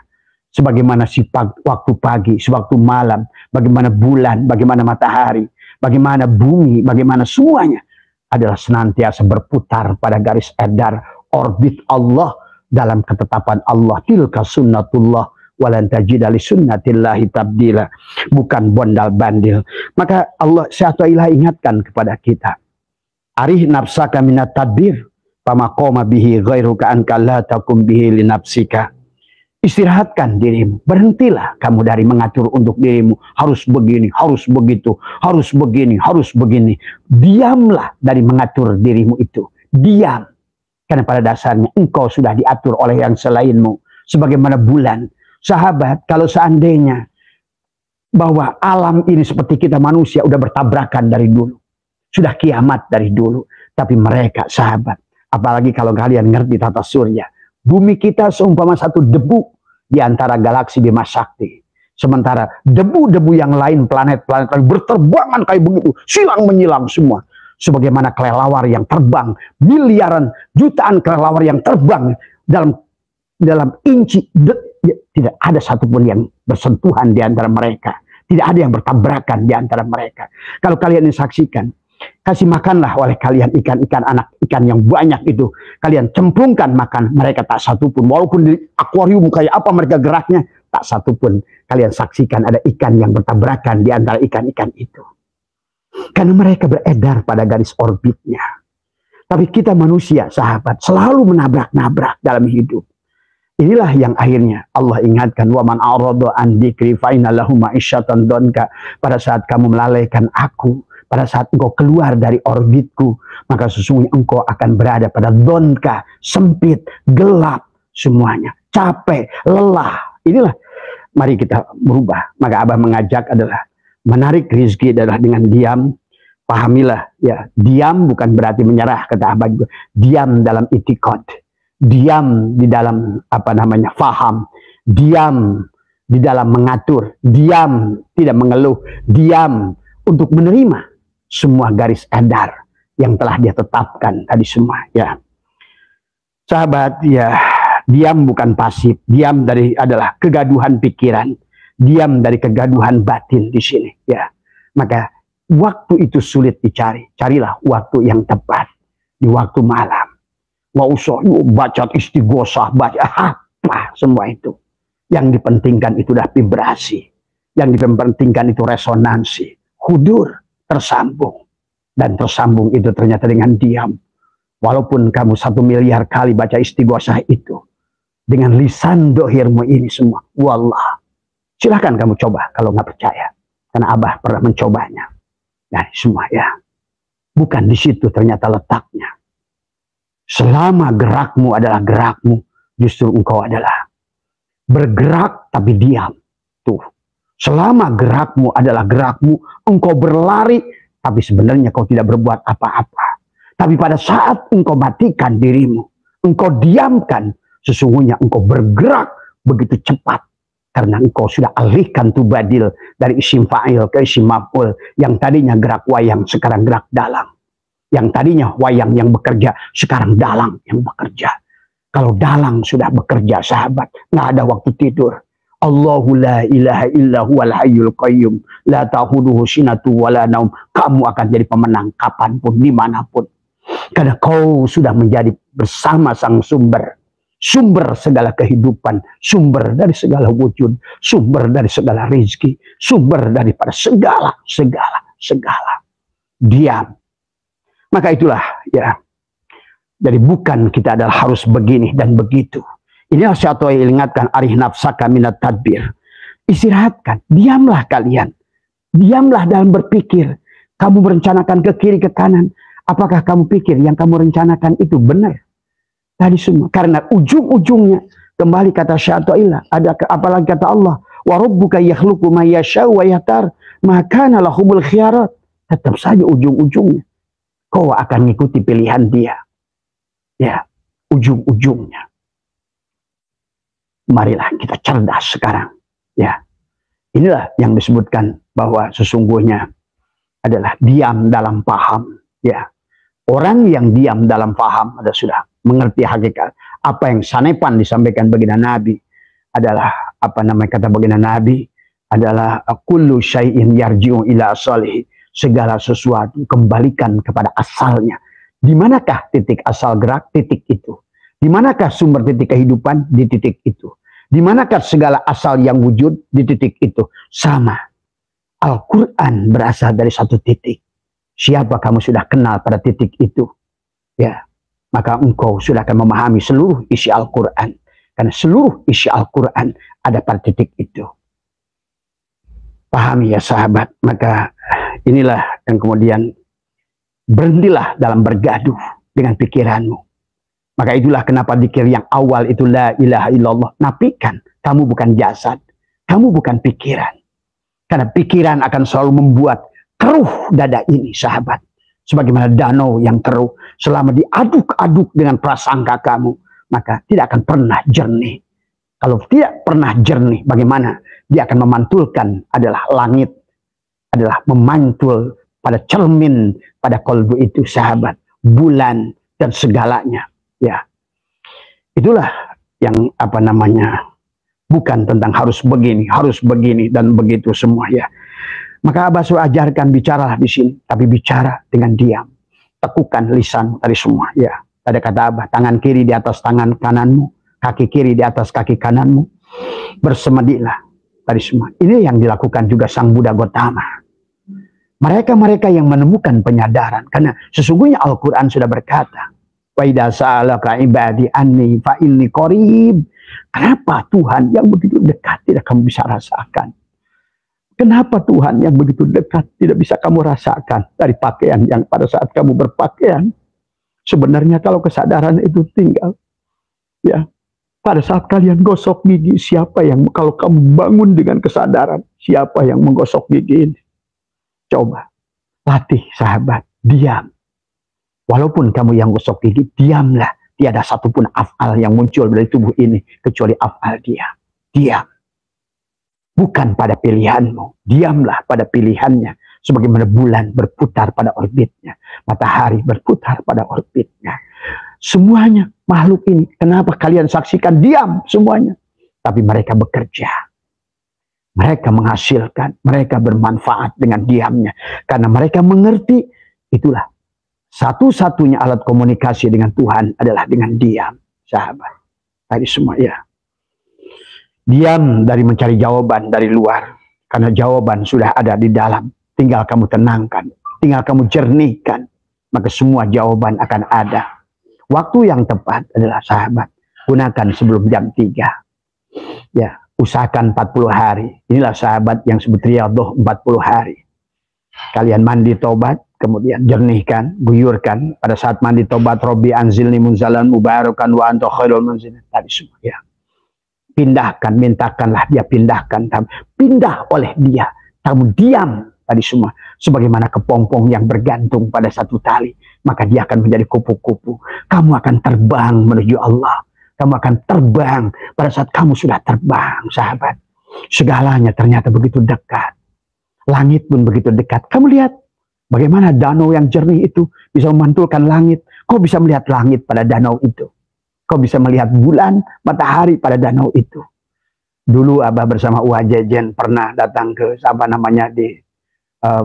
Sebagaimana waktu pagi, sewaktu malam, bagaimana bulan, bagaimana matahari, bagaimana bumi, bagaimana semuanya adalah senantiasa berputar pada garis edar orbit Allah dalam ketetapan Allah. Tilka sunnatullah walan tajida li sunnatillahi tabdila. Bukan bondal-bandil. Maka Allah Syatu'ilah ingatkan kepada kita. Arih nafsaka minat tadbir fama qoma bihi ghairuka anka la takum bihi li nafsika. Istirahatkan dirimu, berhentilah kamu dari mengatur untuk dirimu, harus begini, harus begitu, harus begini, harus begini. Diamlah dari mengatur dirimu itu, diam. Karena pada dasarnya engkau sudah diatur oleh yang selainmu. Sebagaimana bulan, sahabat, kalau seandainya bahwa alam ini seperti kita manusia udah bertabrakan dari dulu, sudah kiamat dari dulu. Tapi mereka, sahabat, apalagi kalau kalian ngerti tata surya, bumi kita seumpama satu debu di antara galaksi Bima Sakti. Sementara debu-debu yang lain, planet-planet berterbangan kayak begitu, silang menyilang semua. Sebagaimana kelelawar yang terbang, miliaran, jutaan kelelawar yang terbang dalam inci, tidak ada satupun yang bersentuhan di antara mereka. Tidak ada yang bertabrakan di antara mereka. Kalau kalian saksikan, kasih makanlah oleh kalian ikan-ikan, anak ikan yang banyak itu. Kalian cemplungkan makan, mereka tak satupun. Walaupun di akuarium kayak apa mereka geraknya, tak satupun. Kalian saksikan ada ikan yang bertabrakan di antara ikan-ikan itu. Karena mereka beredar pada garis orbitnya. Tapi kita manusia, sahabat, selalu menabrak-nabrak dalam hidup. Inilah yang akhirnya Allah ingatkan, wa man a'rada an dzikri fa inna lahu ma'isyatan donka. Pada saat kamu melalaikan aku, pada saat engkau keluar dari orbitku, maka sesungguhnya engkau akan berada pada donka, sempit, gelap, semuanya. Capek, lelah. Inilah, mari kita berubah. Maka Abah mengajak adalah, menarik rezeki adalah dengan diam. Pahamilah, ya, diam bukan berarti menyerah, kata Abah juga. Diam dalam itikad. Diam di dalam, faham. Diam di dalam mengatur. Diam, tidak mengeluh. Diam untuk menerima semua garis edar yang telah dia tetapkan tadi semua, ya. Sahabat, ya, diam bukan pasif. Diam adalah kegaduhan pikiran. Diam dari kegaduhan batin di sini, ya. Maka waktu itu sulit dicari. Carilah waktu yang tepat di waktu malam. Nggak usah baca istighosah, baca apa semua itu. Yang dipentingkan itu dah vibrasi. Yang dipentingkan itu resonansi. Hudur, tersambung. Dan tersambung itu ternyata dengan diam. Walaupun kamu 1 miliar kali baca istighosah itu. Dengan lisan dohirmu ini semua. Wallah. Silahkan kamu coba kalau nggak percaya. Karena Abah pernah mencobanya. Nah semua ya. Bukan di situ ternyata letaknya. Selama gerakmu adalah gerakmu. Justru engkau adalah bergerak tapi diam. Tuh. Selama gerakmu adalah gerakmu. Engkau berlari. Tapi sebenarnya kau tidak berbuat apa-apa. Tapi pada saat engkau matikan dirimu. Engkau diamkan. Sesungguhnya engkau bergerak begitu cepat. Karena engkau sudah alihkan tu badil dari isim fa'il ke isim maf'ul. Yang tadinya gerak wayang sekarang gerak dalang. Yang tadinya wayang yang bekerja sekarang dalang yang bekerja. Kalau dalang sudah bekerja sahabat. Nggak ada waktu tidur. Allahu la ilaha illa huwal hayyul qayyum. La ta'khuduhu sinatu wala naum. Kamu akan jadi pemenang kapanpun, dimanapun. Karena kau sudah menjadi bersama sang sumber. Sumber segala kehidupan, sumber dari segala wujud, sumber dari segala rezeki, sumber daripada segala. Diam. Maka itulah ya. Jadi bukan kita adalah harus begini dan begitu. Inilah saya ingatkan arih nafsaka minat tadbir. Istirahatkan, diamlah kalian. Diamlah dalam berpikir. Kamu merencanakan ke kiri ke kanan. Apakah kamu pikir yang kamu rencanakan itu benar? Tadi semua. Karena ujung-ujungnya kembali kata Syai'illah. Ada apalagi kata Allah. Wa rabbuka yakhluqu ma yasha'u wa yahtar. Maka lahumul khiyarat. Tetap saja ujung-ujungnya. Kau akan mengikuti pilihan dia. Ya. Ujung-ujungnya. Marilah kita cerdas sekarang. Ya. Inilah yang disebutkan bahwa sesungguhnya adalah diam dalam paham. Ya. Orang yang diam dalam paham ada sudah mengerti hakikat. Apa yang sanepan disampaikan baginda Nabi adalah apa namanya kata baginda Nabi adalah kullu syai'in yarji'u ila asalihi. Segala sesuatu kembalikan kepada asalnya. Di manakah titik asal gerak? Titik itu. Di manakah sumber titik kehidupan? Di titik itu. Di manakah segala asal yang wujud? Di titik itu. Sama. Al-Quran berasal dari satu titik. Siapa kamu sudah kenal pada titik itu? Ya. Maka engkau sudah akan memahami seluruh isi Al-Quran. Karena seluruh isi Al-Quran ada pada titik itu. Pahami ya sahabat. Maka inilah yang kemudian berhentilah dalam bergaduh dengan pikiranmu. Maka itulah kenapa zikir yang awal itu la ilaha illallah. Nafikan, kamu bukan jasad. Kamu bukan pikiran. Karena pikiran akan selalu membuat keruh dada ini sahabat. Sebagaimana danau yang keruh. Selama diaduk-aduk dengan prasangka kamu. Maka tidak akan pernah jernih. Kalau tidak pernah jernih. Bagaimana? Dia akan memantulkan adalah langit. Adalah memantul pada cermin. Pada kolbu itu sahabat. Bulan dan segalanya. Ya. Itulah yang apa namanya. Bukan tentang harus begini dan begitu semua ya. Maka Abah suruh ajarkan bicaralah di sini, tapi bicara dengan diam. Tekukan lisan tadi semua ya. Ada kata Abah, tangan kiri di atas tangan kananmu, kaki kiri di atas kaki kananmu. Bersemedilah tadi semua. Ini yang dilakukan juga Sang Buddha Gotama. Mereka-mereka yang menemukan penyadaran karena sesungguhnya Al-Qur'an sudah berkata, wa idza sa'alaka ibadi anni fa inni qarib. Kenapa Tuhan yang begitu dekat tidak kamu bisa rasakan? Kenapa Tuhan yang begitu dekat tidak bisa kamu rasakan dari pakaian yang pada saat kamu berpakaian? Sebenarnya kalau kesadaran itu tinggal, ya pada saat kalian gosok gigi, siapa yang kalau kamu bangun dengan kesadaran, siapa yang menggosok gigi ini? Coba latih sahabat, diam. Walaupun kamu yang gosok gigi, diamlah. Tiada satupun af'al yang muncul dari tubuh ini kecuali af'al dia. Diam. Bukan pada pilihanmu. Diamlah pada pilihannya. Sebagaimana bulan berputar pada orbitnya. Matahari berputar pada orbitnya. Semuanya makhluk ini. Kenapa kalian saksikan? Diam semuanya. Tapi mereka bekerja. Mereka menghasilkan. Mereka bermanfaat dengan diamnya. Karena mereka mengerti. Itulah. Satu-satunya alat komunikasi dengan Tuhan adalah dengan diam. Sahabat. Tadi semua ya. Diam dari mencari jawaban dari luar, karena jawaban sudah ada di dalam. Tinggal kamu tenangkan, tinggal kamu jernihkan, maka semua jawaban akan ada. Waktu yang tepat adalah sahabat, gunakan sebelum jam 3. Ya, usahakan 40 hari. Inilah sahabat yang sebut riyadhah 40 hari. Kalian mandi tobat, kemudian jernihkan, guyurkan. Pada saat mandi tobat, Robbi anzilni munzalan mubarakan wa anta khairul munzilin. Tadi semua ya. Pindahkan, mintakanlah dia pindahkan. Pindah oleh dia. Kamu diam tadi semua. Sebagaimana kepompong yang bergantung pada satu tali. Maka dia akan menjadi kupu-kupu. Kamu akan terbang menuju Allah. Kamu akan terbang pada saat kamu sudah terbang, sahabat. Segalanya ternyata begitu dekat. Langit pun begitu dekat. Kamu lihat bagaimana danau yang jernih itu bisa memantulkan langit. Kau bisa melihat langit pada danau itu. Kau bisa melihat bulan, matahari pada danau itu. Dulu Abah bersama Uwa Jejen pernah datang ke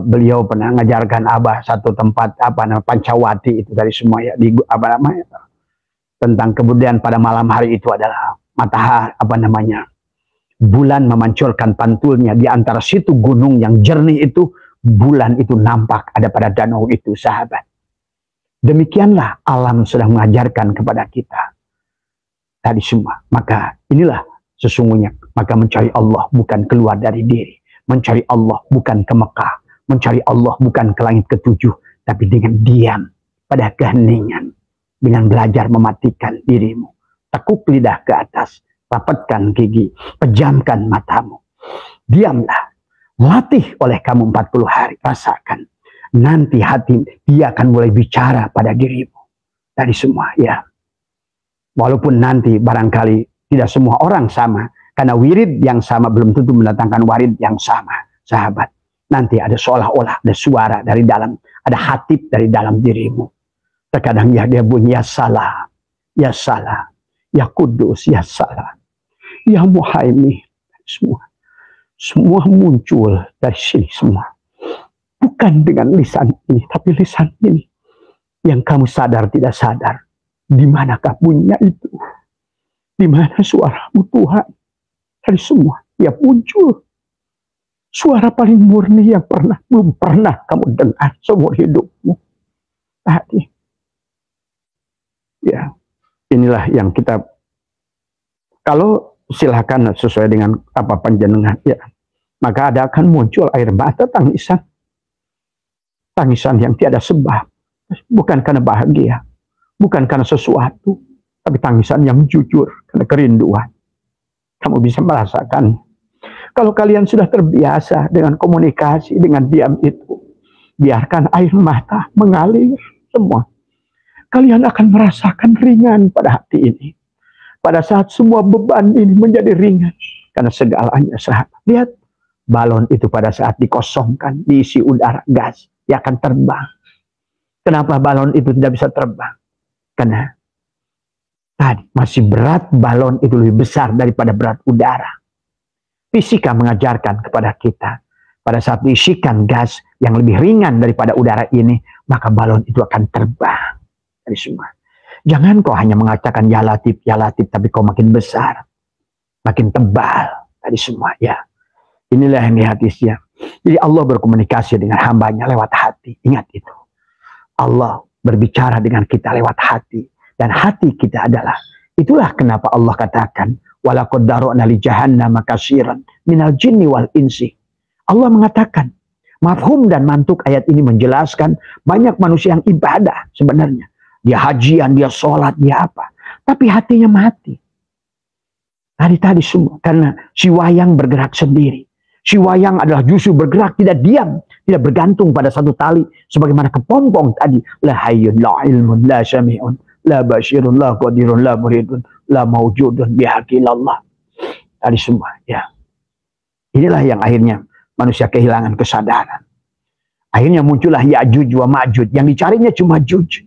beliau pernah ngajarkan Abah satu tempat Pancawati itu dari semua ya di tentang kemudian pada malam hari itu adalah matahari bulan memanculkan pantulnya di antara situ gunung yang jernih itu, bulan itu nampak ada pada danau itu, sahabat. Demikianlah alam sedang mengajarkan kepada kita tadi semua. Maka inilah sesungguhnya, maka mencari Allah bukan keluar dari diri, mencari Allah bukan ke Mekah, mencari Allah bukan ke langit ke-7, tapi dengan diam pada keheningan, dengan belajar mematikan dirimu, tekuk lidah ke atas, rapatkan gigi, pejamkan matamu, diamlah, latih oleh kamu 40 hari, rasakan, nanti hati dia akan mulai bicara pada dirimu, tadi semua ya. Walaupun nanti barangkali tidak semua orang sama, karena wirid yang sama belum tentu mendatangkan warid yang sama, sahabat. Nanti ada seolah-olah ada suara dari dalam, ada hatib dari dalam dirimu. Terkadang ya dia bunyi ya salah, ya salah, ya kudus, ya salah, ya muhaimin, semua muncul dari sini semua. Bukan dengan lisan ini, tapi lisan ini yang kamu sadar tidak sadar. Di manakah bunyinya itu? Di mana suaramu Tuhan? Dari semua ya muncul. Suara paling murni yang belum pernah kamu dengar seumur hidupmu. Tadi. Ya, inilah yang kita, kalau silakan sesuai dengan apa panjenengan ya, maka ada akan muncul air mata tangisan. Tangisan yang tiada sebab. Bukan karena bahagia. Bukan karena sesuatu, tapi tangisan yang jujur karena kerinduan. Kamu bisa merasakan. Kalau kalian sudah terbiasa dengan komunikasi, dengan diam itu, biarkan air mata mengalir semua. Kalian akan merasakan ringan pada hati ini. Pada saat semua beban ini menjadi ringan. Karena segalanya sahabat. Lihat, balon itu pada saat dikosongkan, diisi udara gas, dia akan terbang. Kenapa balon itu tidak bisa terbang? Karena tadi masih berat, balon itu lebih besar daripada berat udara. Fisika mengajarkan kepada kita, pada saat diisikan gas yang lebih ringan daripada udara ini, maka balon itu akan terbang dari semua. Jangan kau hanya mengatakan ya latif, tapi kau makin besar, makin tebal tadi semua ya. Inilah yang di hadisnya. Jadi Allah berkomunikasi dengan hambanya lewat hati. Ingat itu. Allah berbicara dengan kita lewat hati, dan hati kita adalah, itulah kenapa Allah katakan walaqad dara'na li jahannam katsiran minal jinni wal insi. Allah mengatakan, mafhum dan mantuk ayat ini menjelaskan banyak manusia yang ibadah sebenarnya, dia hajian, dia sholat, dia apa, tapi hatinya mati. Tadi semua karena si wayang bergerak sendiri. Si wayang adalah justru bergerak, tidak diam, tidak bergantung pada satu tali, sebagaimana kepompong tadi. La hayyun, la ilmun, la syami'un, la basyirun, la qadirun, la muridun, la mawjudun, bihaqilallah. Tadi semua, ya. Inilah yang akhirnya manusia kehilangan kesadaran. Akhirnya muncullah Ya'juj wa Ma'juj. Yang dicarinya cuma Juj.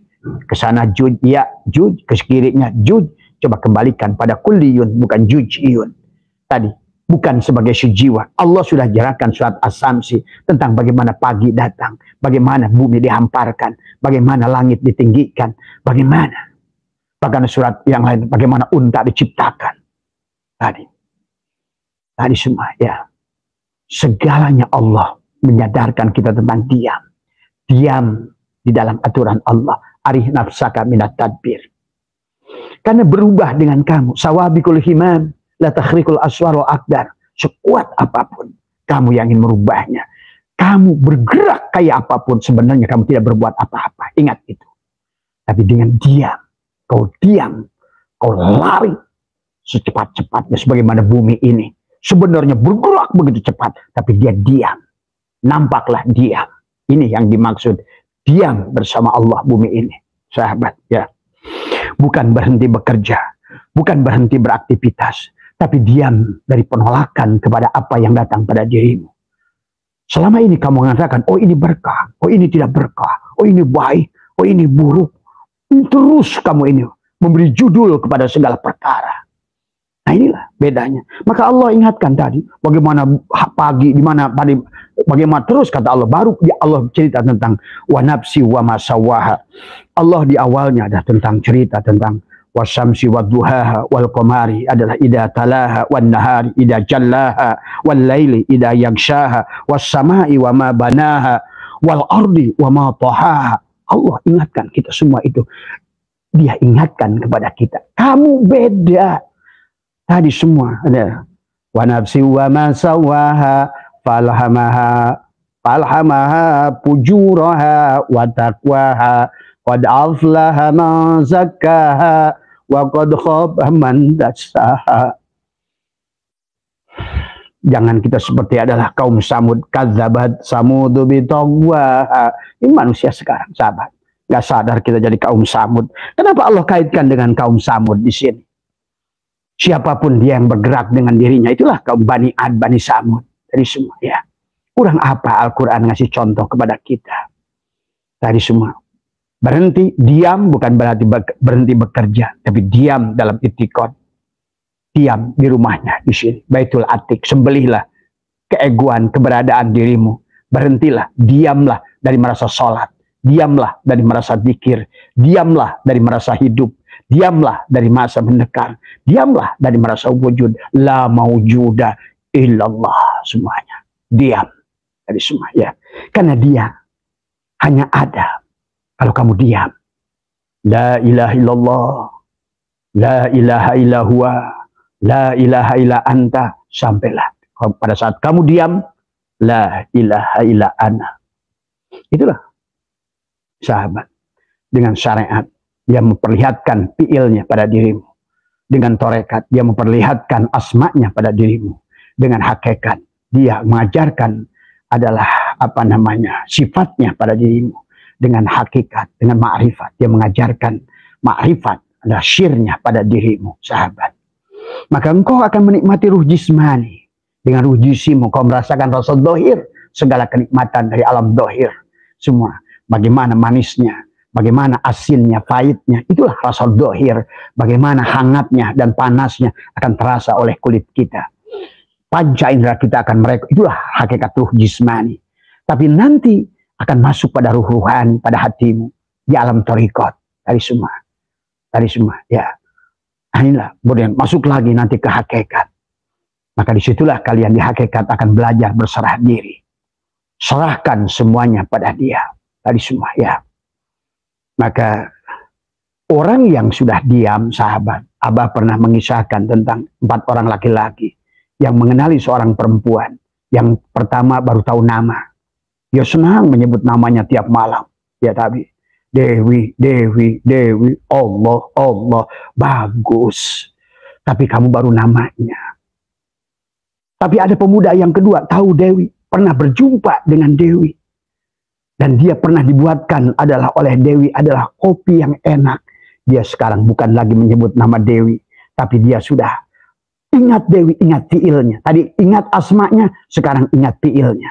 Kesana Juj, Ya'juj, ke kirinya Juj. Coba kembalikan pada kulliyun, bukan Juj'iyun. Tadi. Bukan sebagai sejiwa. Allah sudah jelaskan surat As-Samsi tentang bagaimana pagi datang, bagaimana bumi dihamparkan, bagaimana langit ditinggikan, bagaimana surat yang lain, bagaimana unta diciptakan. Tadi. Tadi semua ya. Segalanya Allah menyadarkan kita tentang diam. Diam di dalam aturan Allah. Arih nafsaka minat tadbir. Karena berubah dengan kamu. Sawabikul himam. La takhrikul aswar wa akdar. Sekuat apapun kamu yang ingin merubahnya. Kamu bergerak kayak apapun. Sebenarnya kamu tidak berbuat apa-apa. Ingat itu. Tapi dengan diam. Kau diam. Kau lari. Secepat-cepatnya sebagaimana bumi ini. Sebenarnya bergerak begitu cepat. Tapi dia diam. Nampaklah diam. Ini yang dimaksud. Diam bersama Allah bumi ini. Sahabat ya. Bukan berhenti bekerja. Bukan berhenti beraktivitas. Tapi diam dari penolakan kepada apa yang datang pada dirimu. Selama ini kamu mengatakan, oh ini berkah. Oh ini tidak berkah. Oh ini baik. Oh ini buruk. Terus kamu ini memberi judul kepada segala perkara. Nah inilah bedanya. Maka Allah ingatkan tadi bagaimana pagi, bagaimana terus kata Allah. Baru Allah cerita tentang wa nafsi wa masawaha. Allah di awalnya ada tentang cerita tentang wasyamsi wadduhaha wal qamari adalah idza talaha wan nahari idza jallaha wal laili idza yaghshaha was samai wa ma banaha wal ardi wa ma tahaha. Allah ingatkan kita semua itu. Dia ingatkan kepada kita. Kamu beda. Tadi semua ada wa nafsi wa ma sawaha falhamaha fujuraha wa taqwaha qad aflaha man zakkaha wa qad khaba man dassaha. Jangan kita seperti adalah kaum Samud. Kadzabat Samudu bitagwaha. Ini manusia sekarang, sahabat. Gak sadar kita jadi kaum Samud. Kenapa Allah kaitkan dengan kaum Samud di sini? Siapapun dia yang bergerak dengan dirinya, itulah kaum Bani Ad, Bani Samud. Dari semua ya. Kurang apa Al-Quran ngasih contoh kepada kita. Tadi semua. Berhenti, diam bukan berarti berhenti bekerja. Tapi diam dalam itikad. Diam di rumahnya di sini. Baitul Atiq, sembelihlah keegoan, keberadaan dirimu. Berhentilah, diamlah dari merasa sholat. Diamlah dari merasa zikir. Diamlah dari merasa hidup. Diamlah dari masa mendekar. Diamlah dari merasa wujud. La maujuda illallah. Semuanya. Diam. Dari semua. Ya. Karena dia hanya ada. Kalau kamu diam. La ilaha illallah. La ilaha illallah. La ilaha illa anta. Sampailah. Pada saat kamu diam. La ilaha illa ana. Itulah. Sahabat. Dengan syariat. Dia memperlihatkan fiilnya pada dirimu. Dengan torekat, dia memperlihatkan asma'nya pada dirimu. Dengan hakikat, dia mengajarkan adalah sifatnya pada dirimu. Dengan hakikat, dengan ma'rifat, dia mengajarkan ma'rifat adalah syirnya pada dirimu, sahabat. Maka engkau akan menikmati ruh jismani. Dengan ruh jisimu, kau merasakan rasa dohir, segala kenikmatan dari alam dohir. Semua, bagaimana manisnya, bagaimana asinnya, pahitnya, itulah rasa dohir. Bagaimana hangatnya dan panasnya akan terasa oleh kulit kita. Panca indera kita akan mereka, itulah hakikat ruh jismani. Tapi nanti akan masuk pada ruh ruhani, pada hatimu. Di alam thariqat. Tadi semua, ya. Inilah, kemudian masuk lagi nanti ke hakikat. Maka disitulah kalian di hakikat akan belajar berserah diri. Serahkan semuanya pada dia. Tadi semua, ya. Maka orang yang sudah diam, sahabat, Abah pernah mengisahkan tentang 4 orang laki-laki yang mengenali seorang perempuan. Yang pertama baru tahu nama. Dia senang menyebut namanya tiap malam. Ya tapi Dewi, Dewi, Dewi, Allah, Allah, bagus. Tapi kamu baru namanya. Tapi ada pemuda yang kedua tahu Dewi, pernah berjumpa dengan Dewi. Dan dia pernah dibuatkan oleh Dewi adalah kopi yang enak. Dia sekarang bukan lagi menyebut nama Dewi. Tapi dia sudah ingat Dewi, ingat fiilnya. Tadi ingat asmanya, sekarang ingat fiilnya.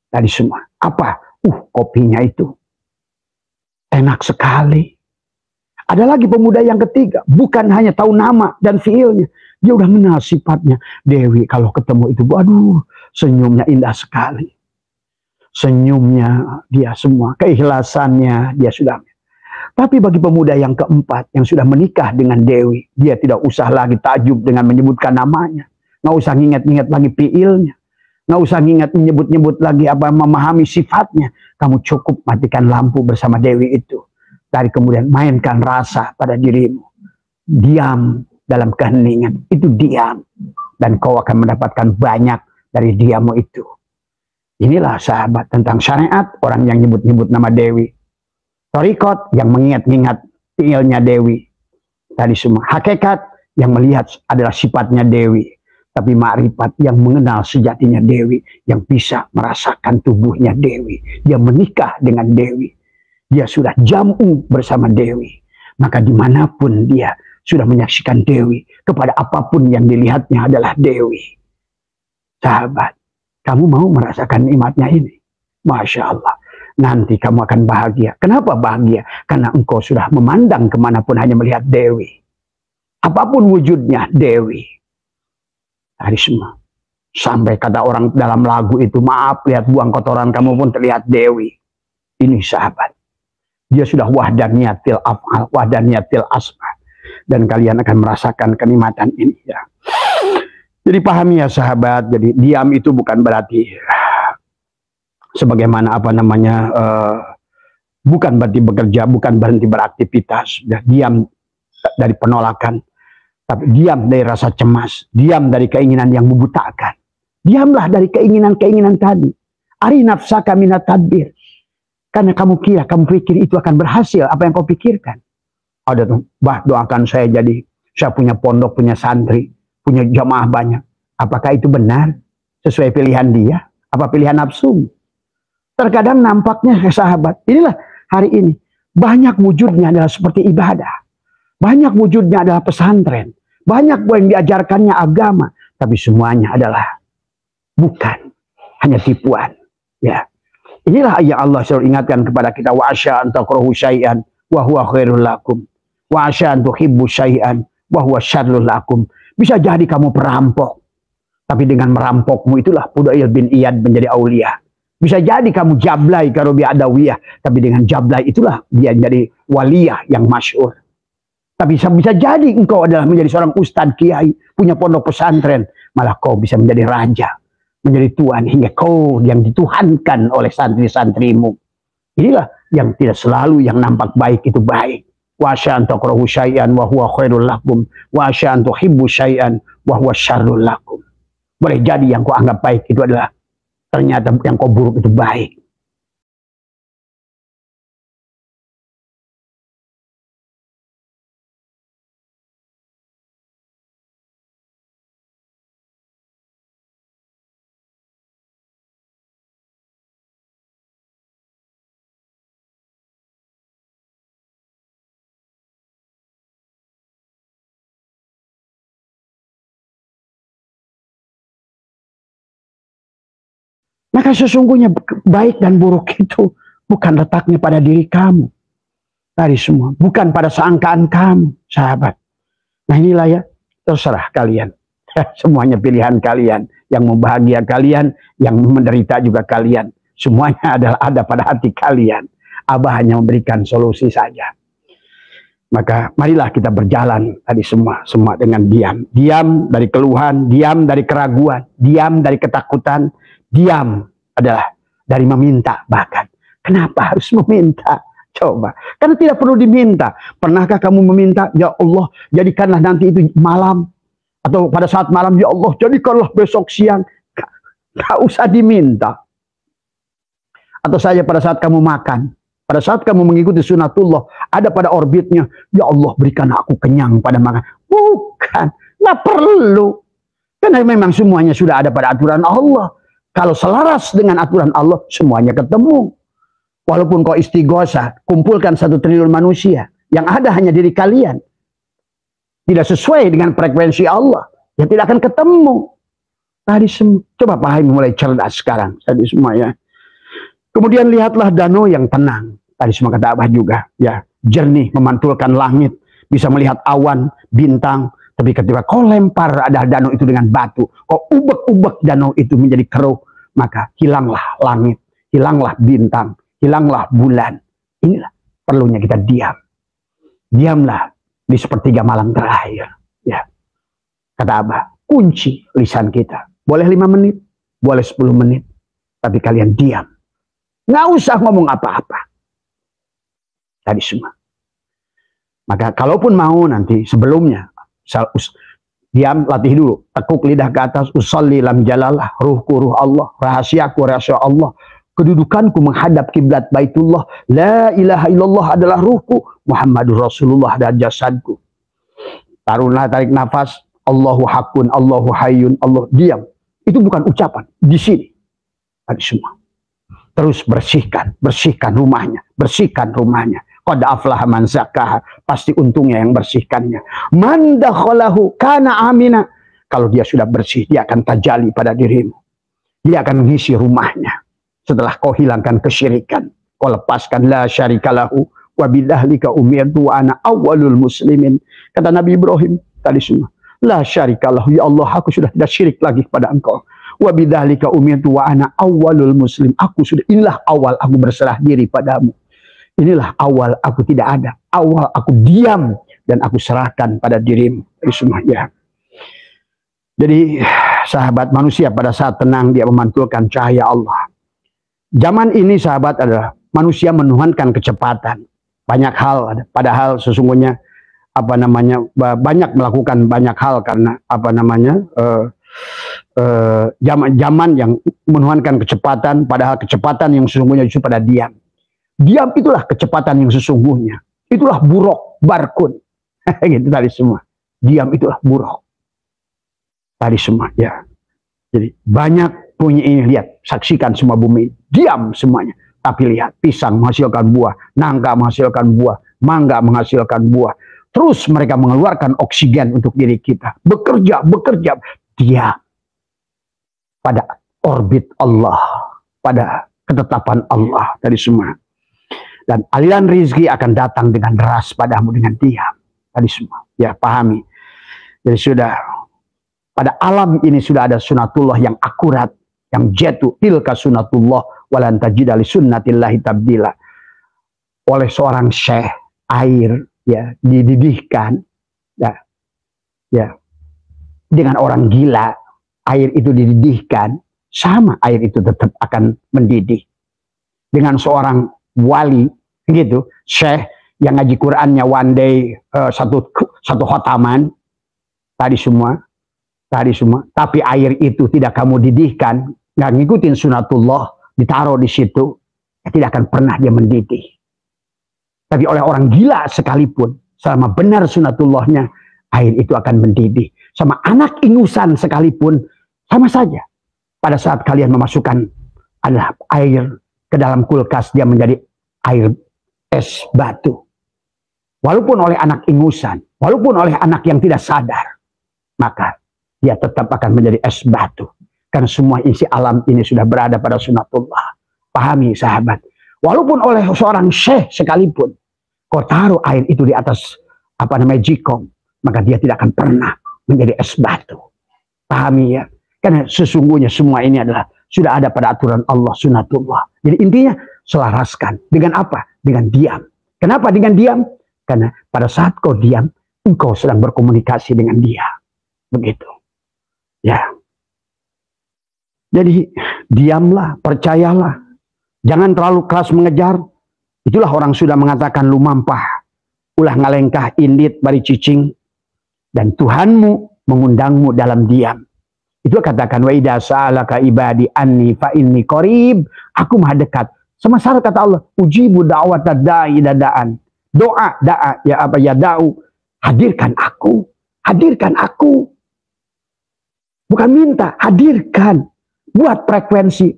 Tadi semua. Apa? Kopinya itu. Enak sekali. Ada lagi pemuda yang ketiga. Bukan hanya tahu nama dan fiilnya. Dia udah mengenal sifatnya. Dewi kalau ketemu itu, aduh, senyumnya indah sekali. Senyumnya dia semua, keikhlasannya dia sudah. Tapi bagi pemuda yang keempat yang sudah menikah dengan Dewi, dia tidak usah lagi takjub dengan menyebutkan namanya. nggak usah nginget-nginget lagi fiilnya, nggak usah nginget menyebut-nyebut lagi apa memahami sifatnya. Kamu cukup matikan lampu bersama Dewi itu. Dari kemudian mainkan rasa pada dirimu. Diam dalam keheningan, itu diam. Dan kau akan mendapatkan banyak dari diammu itu. Inilah sahabat tentang syariat orang yang nyebut-nyebut nama Dewi. Torikot yang mengingat-ingat fiilnya Dewi. Tadi semua hakikat yang melihat adalah sifatnya Dewi. Tapi makrifat yang mengenal sejatinya Dewi. Yang bisa merasakan tubuhnya Dewi. Dia menikah dengan Dewi. Dia sudah jamu bersama Dewi. Maka dimanapun dia sudah menyaksikan Dewi. Kepada apapun yang dilihatnya adalah Dewi. Sahabat, kamu mau merasakan nikmatnya ini? Masya Allah. Nanti kamu akan bahagia. Kenapa bahagia? Karena engkau sudah memandang kemanapun hanya melihat Dewi. Apapun wujudnya, Dewi. Hari semua. Sampai kata orang dalam lagu itu, maaf, lihat buang kotoran kamu pun terlihat Dewi. Ini sahabat. Dia sudah wahdaniyatil af'al, wahdaniyatil asma. Dan kalian akan merasakan kenikmatan ini. Ya. Jadi pahami ya sahabat. Jadi diam itu bukan berarti sebagaimana apa namanya, bukan berarti bekerja, bukan berhenti beraktivitas. Diam dari penolakan, tapi diam dari rasa cemas, diam dari keinginan yang membutakan. Diamlah dari keinginan-keinginan tadi. Ari nafsaka minat tadbir. Karena kamu kira, kamu pikir itu akan berhasil apa yang kau pikirkan. Ada tuh, bah doakan saya jadi, saya punya pondok, punya santri, punya jamaah banyak. Apakah itu benar? Sesuai pilihan dia? Apa pilihan nafsu? Terkadang nampaknya sahabat, inilah hari ini. Banyak wujudnya adalah seperti ibadah. Banyak wujudnya adalah pesantren. Banyak yang diajarkannya agama. Tapi semuanya adalah bukan. Hanya tipuan. Ya. Inilah yang Allah selalu ingatkan kepada kita. Wa asya an takrahu syai'an wa huwa khairul lakum. Wa asya an tuhibbu syai'an wa huwa syarrul lakum. Bisa jadi kamu perampok. Tapi dengan merampokmu itulah Fudail bin Iyad menjadi aulia. Bisa jadi kamu jablay karobi adawiyah. Tapi dengan jablay itulah dia menjadi waliyah yang masyhur. Tapi bisa jadi engkau adalah menjadi seorang ustadz kiai. Punya pondok pesantren. Malah kau bisa menjadi raja. Menjadi tuan. Hingga kau yang dituhankan oleh santri-santrimu. Inilah yang tidak selalu yang nampak baik itu baik. Wa asya an takrahu syai'an wa huwa khairul lakum. Wa asya an tuhibbu syai'an wa huwa syarrul lakum. Boleh jadi yang kau anggap baik itu adalah ternyata yang kau buruk itu baik. Maka sesungguhnya baik dan buruk itu bukan letaknya pada diri kamu. Dari semua. Bukan pada sangkaan kamu, sahabat. Nah inilah ya, terserah kalian. Semuanya pilihan kalian. Yang membahagia kalian, yang menderita juga kalian. Semuanya adalah ada pada hati kalian. Abah hanya memberikan solusi saja. Maka marilah kita berjalan tadi semua dengan diam. Diam dari keluhan, diam dari keraguan, diam dari ketakutan. Diam adalah dari meminta bahkan. Kenapa harus meminta? Coba. Karena tidak perlu diminta. Pernahkah kamu meminta, ya Allah, jadikanlah nanti itu malam. Atau pada saat malam, ya Allah, jadikanlah besok siang. Gak usah diminta. Atau saja pada saat kamu makan. Pada saat kamu mengikuti sunatullah, ada pada orbitnya, ya Allah, berikan aku kenyang pada makan. Bukan. Gak perlu. Karena memang semuanya sudah ada pada aturan Allah. Kalau selaras dengan aturan Allah, semuanya ketemu. Walaupun kau istighosah, kumpulkan 1 triliun manusia. Yang ada hanya diri kalian. Tidak sesuai dengan frekuensi Allah. Ya tidak akan ketemu. Tadi coba pahami mulai cerdas sekarang. Tadi semua ya. Kemudian lihatlah danau yang tenang. Tadi semua kata Abah juga. Ya, jernih, memantulkan langit. Bisa melihat awan, bintang. Tapi ketika kau lempar ada danau itu dengan batu, kau ubek-ubek danau itu menjadi keruh, maka hilanglah langit, hilanglah bintang, hilanglah bulan. Inilah perlunya kita diam. Diamlah di sepertiga malam terakhir. Ya. Kata Abah, kunci lisan kita. Boleh 5 menit, boleh 10 menit, tapi kalian diam. Nggak usah ngomong apa-apa. Tadi semua. Maka kalaupun mau nanti sebelumnya, diam, latih dulu. Tekuk lidah ke atas, usolli lam jalalah, ruhku ruh Allah, rahasiaku rahasia Allah. Kedudukanku menghadap kiblat Baitullah. La ilaha illallah adalah ruhku, Muhammadur Rasulullah adalah jasadku. Taruhlah, tarik nafas, Allahu hakun, Allahu hayyun, Allah. Diam. Itu bukan ucapan. Di sini. Tadi semua. Terus bersihkan rumahnya. Bersihkan rumahnya. Qad aflaha man zakkaha. Pasti untungnya yang bersihkannya. Man dakhalahu kana amina. Kalau dia sudah bersih, dia akan tajali pada dirimu. Dia akan mengisi rumahnya. Setelah kau hilangkan kesyirikan, kau lepaskan la syarikalahu wa bidzalika umirtu wa ana awwalul muslimin. Kata Nabi Ibrahim tadi semua, la syarikalahu, ya Allah, aku sudah tidak syirik lagi kepada engkau. Wa bidzalika umirtu wa ana awwalul muslim. Inilah awal aku berserah diri padamu. Inilah awal aku tidak ada. Awal aku diam dan aku serahkan pada dirimu. Tadi semua ya. Jadi sahabat, manusia pada saat tenang dia memantulkan cahaya Allah. Zaman ini sahabat adalah manusia menuhankan kecepatan. Banyak hal, padahal sesungguhnya banyak melakukan banyak hal karena zaman yang menuhankan kecepatan, padahal kecepatan yang sesungguhnya justru pada diam. Diam itulah kecepatan yang sesungguhnya. Itulah buruk, barkun. Gitu tadi semua. Diam itulah buruk. Tadi semua ya. Jadi banyak punya ini, lihat, saksikan semua bumi, diam semuanya. Tapi lihat, pisang menghasilkan buah, nangka menghasilkan buah, mangga menghasilkan buah. Terus mereka mengeluarkan oksigen untuk diri kita. Bekerja, dia pada orbit Allah, pada ketetapan Allah tadi semua. Dan aliran rizki akan datang dengan deras padamu dengan diam. Tadi semua, ya pahami. Jadi sudah, pada alam ini sudah ada sunatullah yang akurat, yang jatuh, tilka sunatullah walan tajida li sunnatillahi tabdila. Oleh seorang syekh, air ya dididihkan ya dengan orang gila, air itu dididihkan, sama air itu tetap akan mendidih. Dengan seorang wali gitu, syekh yang ngaji Qur'annya one day satu khotaman, tadi semua, tapi air itu tidak kamu didihkan, nggak ngikutin sunatullah, ditaruh di situ, tidak akan pernah dia mendidih. Tapi oleh orang gila sekalipun, selama benar sunatullahnya, air itu akan mendidih. Sama anak ingusan sekalipun, sama saja. Pada saat kalian memasukkan adalah air ke dalam kulkas, dia menjadi air es batu. Walaupun oleh anak ingusan, walaupun oleh anak yang tidak sadar, maka dia tetap akan menjadi es batu. Karena semua isi alam ini sudah berada pada sunatullah. Pahami sahabat. Walaupun oleh seorang syekh sekalipun, kau taruh air itu di atas jikong, maka dia tidak akan pernah menjadi es batu. Pahami ya. Karena sesungguhnya semua ini adalah sudah ada pada aturan Allah, sunatullah. Jadi intinya selaraskan. Dengan apa? Dengan diam. Kenapa dengan diam? Karena pada saat kau diam, engkau sedang berkomunikasi dengan dia. Begitu. Ya. Jadi diamlah, percayalah. Jangan terlalu keras mengejar. Itulah orang sudah mengatakan lumampah. Ulah ngalengkah indit bari cicing. Dan Tuhanmu mengundangmu dalam diam. Itu katakan wa idza sa'alaka ibadi anni fa inni qarib. Aku maha dekat. Sama syarat kata Allah, ujibu da'watad da'i dadaan. Doa ya da'u. Hadirkan aku. Hadirkan aku. Bukan minta, hadirkan. Buat frekuensi,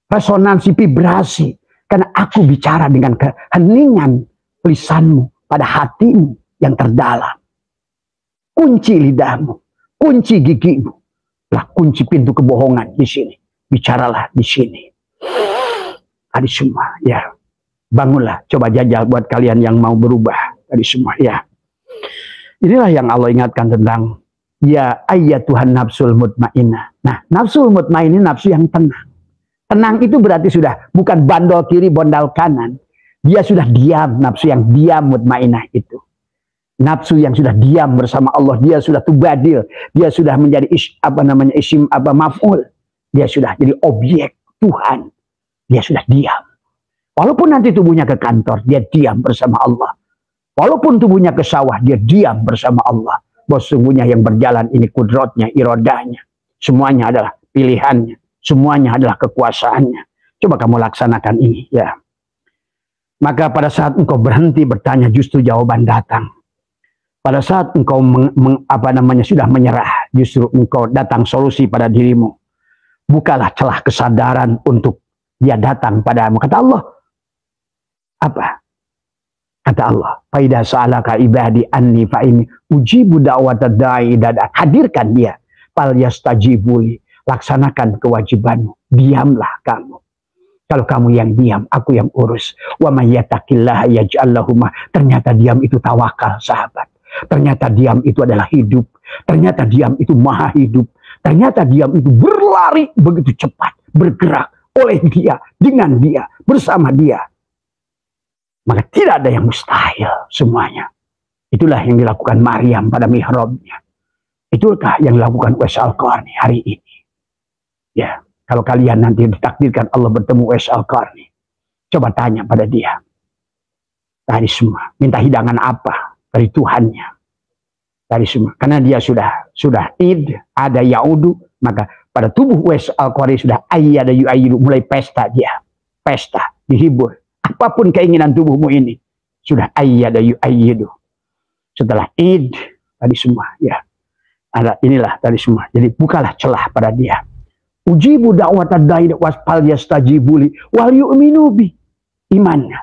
resonansi, vibrasi. Karena aku bicara dengan keheningan lisanmu pada hatimu yang terdalam. Kunci lidahmu, kunci gigimu. Lah kunci pintu kebohongan di sini. Bicaralah di sini. Tadi semua ya. Bangunlah, coba jajal buat kalian yang mau berubah. Tadi semua ya. Inilah yang Allah ingatkan tentang ya ayyatuhan nafsul mutmainnah. Nah, nafsul mutmainnah ini nafsu yang tenang. Tenang itu berarti sudah bukan bandol kiri, bondal kanan. Dia sudah diam, nafsu yang diam mutmainnah itu. Nafsu yang sudah diam bersama Allah, dia sudah tubadil, dia sudah menjadi isim maf'ul, dia sudah jadi objek Tuhan, dia sudah diam. Walaupun nanti tubuhnya ke kantor, dia diam bersama Allah. Walaupun tubuhnya ke sawah, dia diam bersama Allah. Bahwa sesungguhnya yang berjalan ini kudratnya, iradahnya, semuanya adalah pilihannya, semuanya adalah kekuasaannya. Coba kamu laksanakan ini, ya. Maka pada saat engkau berhenti bertanya, justru jawaban datang. Pada saat engkau sudah menyerah, justru engkau datang solusi pada dirimu. Bukalah celah kesadaran untuk dia datang padamu. Kata Allah, apa? Kata Allah, "Faida sa'alaka ibadi anni fa inni ujibu da'watad da'i idza." Hadirkan dia, fal yastajibuli. Laksanakan kewajibanmu. Diamlah kamu. Kalau kamu yang diam, aku yang urus. Wa may yattaqillaha yaj'al lahu ma. Ternyata diam itu tawakal, sahabat. Ternyata diam itu adalah hidup. Ternyata diam itu maha hidup. Ternyata diam itu berlari begitu cepat. Bergerak oleh dia, dengan dia, bersama dia. Maka tidak ada yang mustahil semuanya. Itulah yang dilakukan Maryam pada mihrabnya. Itulah yang dilakukan Uwais Al-Qarni hari ini. Ya, kalau kalian nanti ditakdirkan Allah bertemu Uwais Al-Qarni, coba tanya pada dia. Tadi semua, minta hidangan apa dari Tuhannya? Dari semua. Karena dia sudah id, ada yaudu, maka pada tubuh Uwais Al-Qarni sudah ayyada yu'ayyidu, mulai pesta dia. Pesta, dihibur. Apapun keinginan tubuhmu ini, sudah ayyada yu'ayyidu. Setelah id, tadi semua, ya. Ada inilah tadi semua. Jadi bukalah celah pada dia. Ujibu da'watad da'i wasfal yastajibuli wal yu'minu bi. Imannya.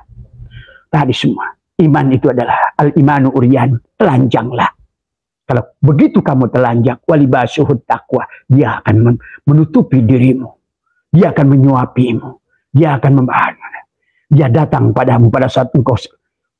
Tadi semua. Iman itu adalah al-imanu uryan. Telanjanglah. Kalau begitu kamu telanjang, walibasuhut taqwa, dia akan menutupi dirimu. Dia akan menyuapimu. Dia akan membahas. Dia datang padamu pada saat engkau,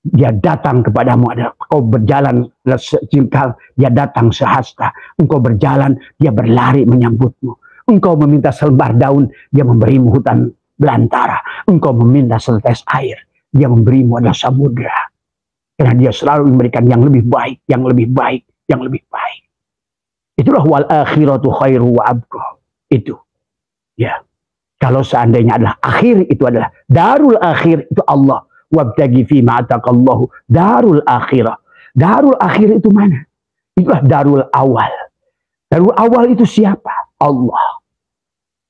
dia datang kepadamu, ada kau berjalan sejengkal, dia datang sehasta. Engkau berjalan, dia berlari menyambutmu. Engkau meminta selembar daun, dia memberimu hutan belantara. Engkau meminta setetes air, dia memberimu adalah samudra. Karena dia selalu memberikan yang lebih baik, yang lebih baik, yang lebih baik. Itulah wal akhiratu khairu wa abqa. Itu. Ya. Kalau seandainya adalah akhir, itu adalah darul akhir, itu Allah. Wabtagi fi ma'atakallahu darul akhirah. Darul akhir itu mana? Itulah darul awal. Darul awal itu siapa? Allah.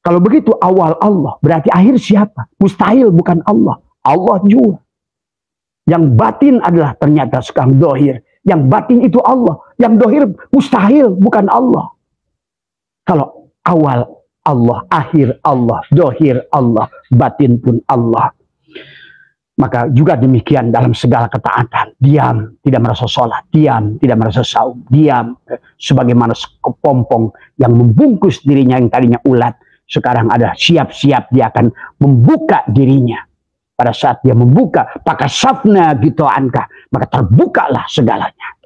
Kalau begitu awal Allah, berarti akhir siapa? Mustahil bukan Allah. Allah juga. Yang batin adalah ternyata sekarang dohir. Yang batin itu Allah. Yang dohir mustahil bukan Allah. Kalau awal Allah, akhir Allah, dohir Allah, batin pun Allah. Maka juga demikian dalam segala ketaatan. Diam, tidak merasa sholat. Diam, tidak merasa saum. Diam, sebagaimana kepompong yang membungkus dirinya yang tadinya ulat. Sekarang ada siap-siap dia akan membuka dirinya. Pada saat dia membuka, pakasafna gitu angka, maka terbukalah segalanya.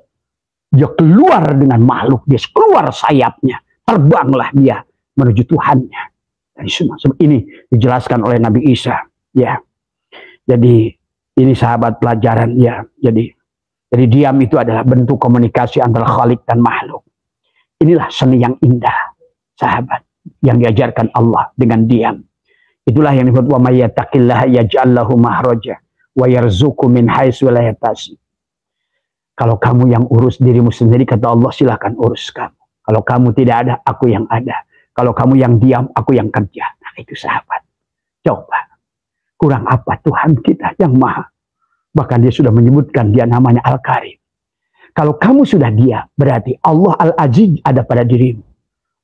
Dia keluar dengan makhluk, dia keluar sayapnya. Terbanglah dia menuju Tuhannya. Dan ini dijelaskan oleh Nabi Isa, ya. Jadi ini sahabat pelajaran, ya. Jadi diam itu adalah bentuk komunikasi antara Khalik dan makhluk. Inilah seni yang indah, sahabat, yang diajarkan Allah dengan diam. Itulah yang disebut wa may yattaqillaha yaj'al lahu mahraja wa yarzuqhu min haitsu la yahtasib. Kalau kamu yang urus dirimu sendiri, kata Allah, silakan urus kamu. Kalau kamu tidak ada, aku yang ada. Kalau kamu yang diam, aku yang kerja. Nah, itu sahabat. Coba. Kurang apa Tuhan kita yang maha. Bahkan dia sudah menyebutkan dia namanya Al-Karim. Kalau kamu sudah dia, berarti Allah Al-Aziz ada pada dirimu.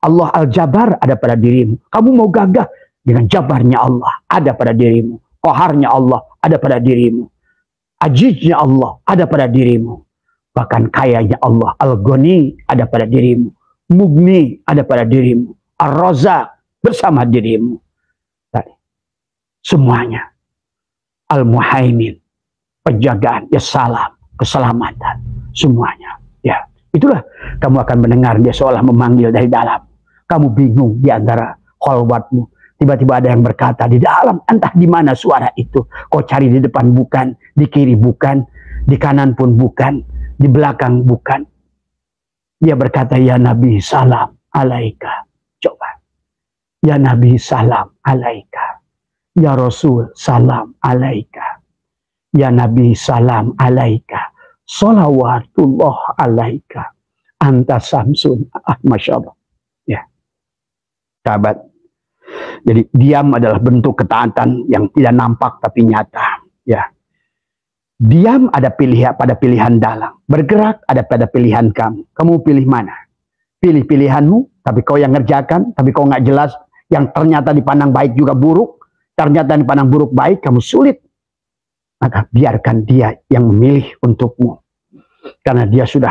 Allah Al-Jabar ada pada dirimu. Kamu mau gagah dengan jabarnya Allah ada pada dirimu. Qaharnya Allah ada pada dirimu. Ajiznya Allah ada pada dirimu. Bahkan kayanya Allah Al-Ghani ada pada dirimu. Mugni ada pada dirimu. Ar-Razak bersama dirimu. Tadi. Semuanya. Al-Muhaimin. Penjagaan. Ya salam. Keselamatan. Semuanya. Ya. Itulah kamu akan mendengar dia seolah memanggil dari dalam. Kamu bingung di antara khalwatmu. Tiba-tiba ada yang berkata di dalam, entah di mana suara itu. Kau cari di depan bukan, di kiri bukan, di kanan pun bukan. Di belakang bukan. Dia berkata, ya Nabi salam alaika. Coba. Ya Nabi salam alaika. Ya Rasul salam alaika. Ya Nabi salam alaika. Salawatullah alaika. Anta samsun. Masya Allah. Ya. Sahabat. Jadi diam adalah bentuk ketaatan yang tidak nampak tapi nyata. Ya. Diam ada pada pilihan dalang. Bergerak ada pada pilihan kamu. Kamu pilih mana? Pilih pilihanmu, tapi kau yang ngerjakan, tapi kau nggak jelas. Yang ternyata dipandang baik juga buruk. Ternyata dipandang buruk baik, kamu sulit. Maka biarkan dia yang memilih untukmu. Karena dia sudah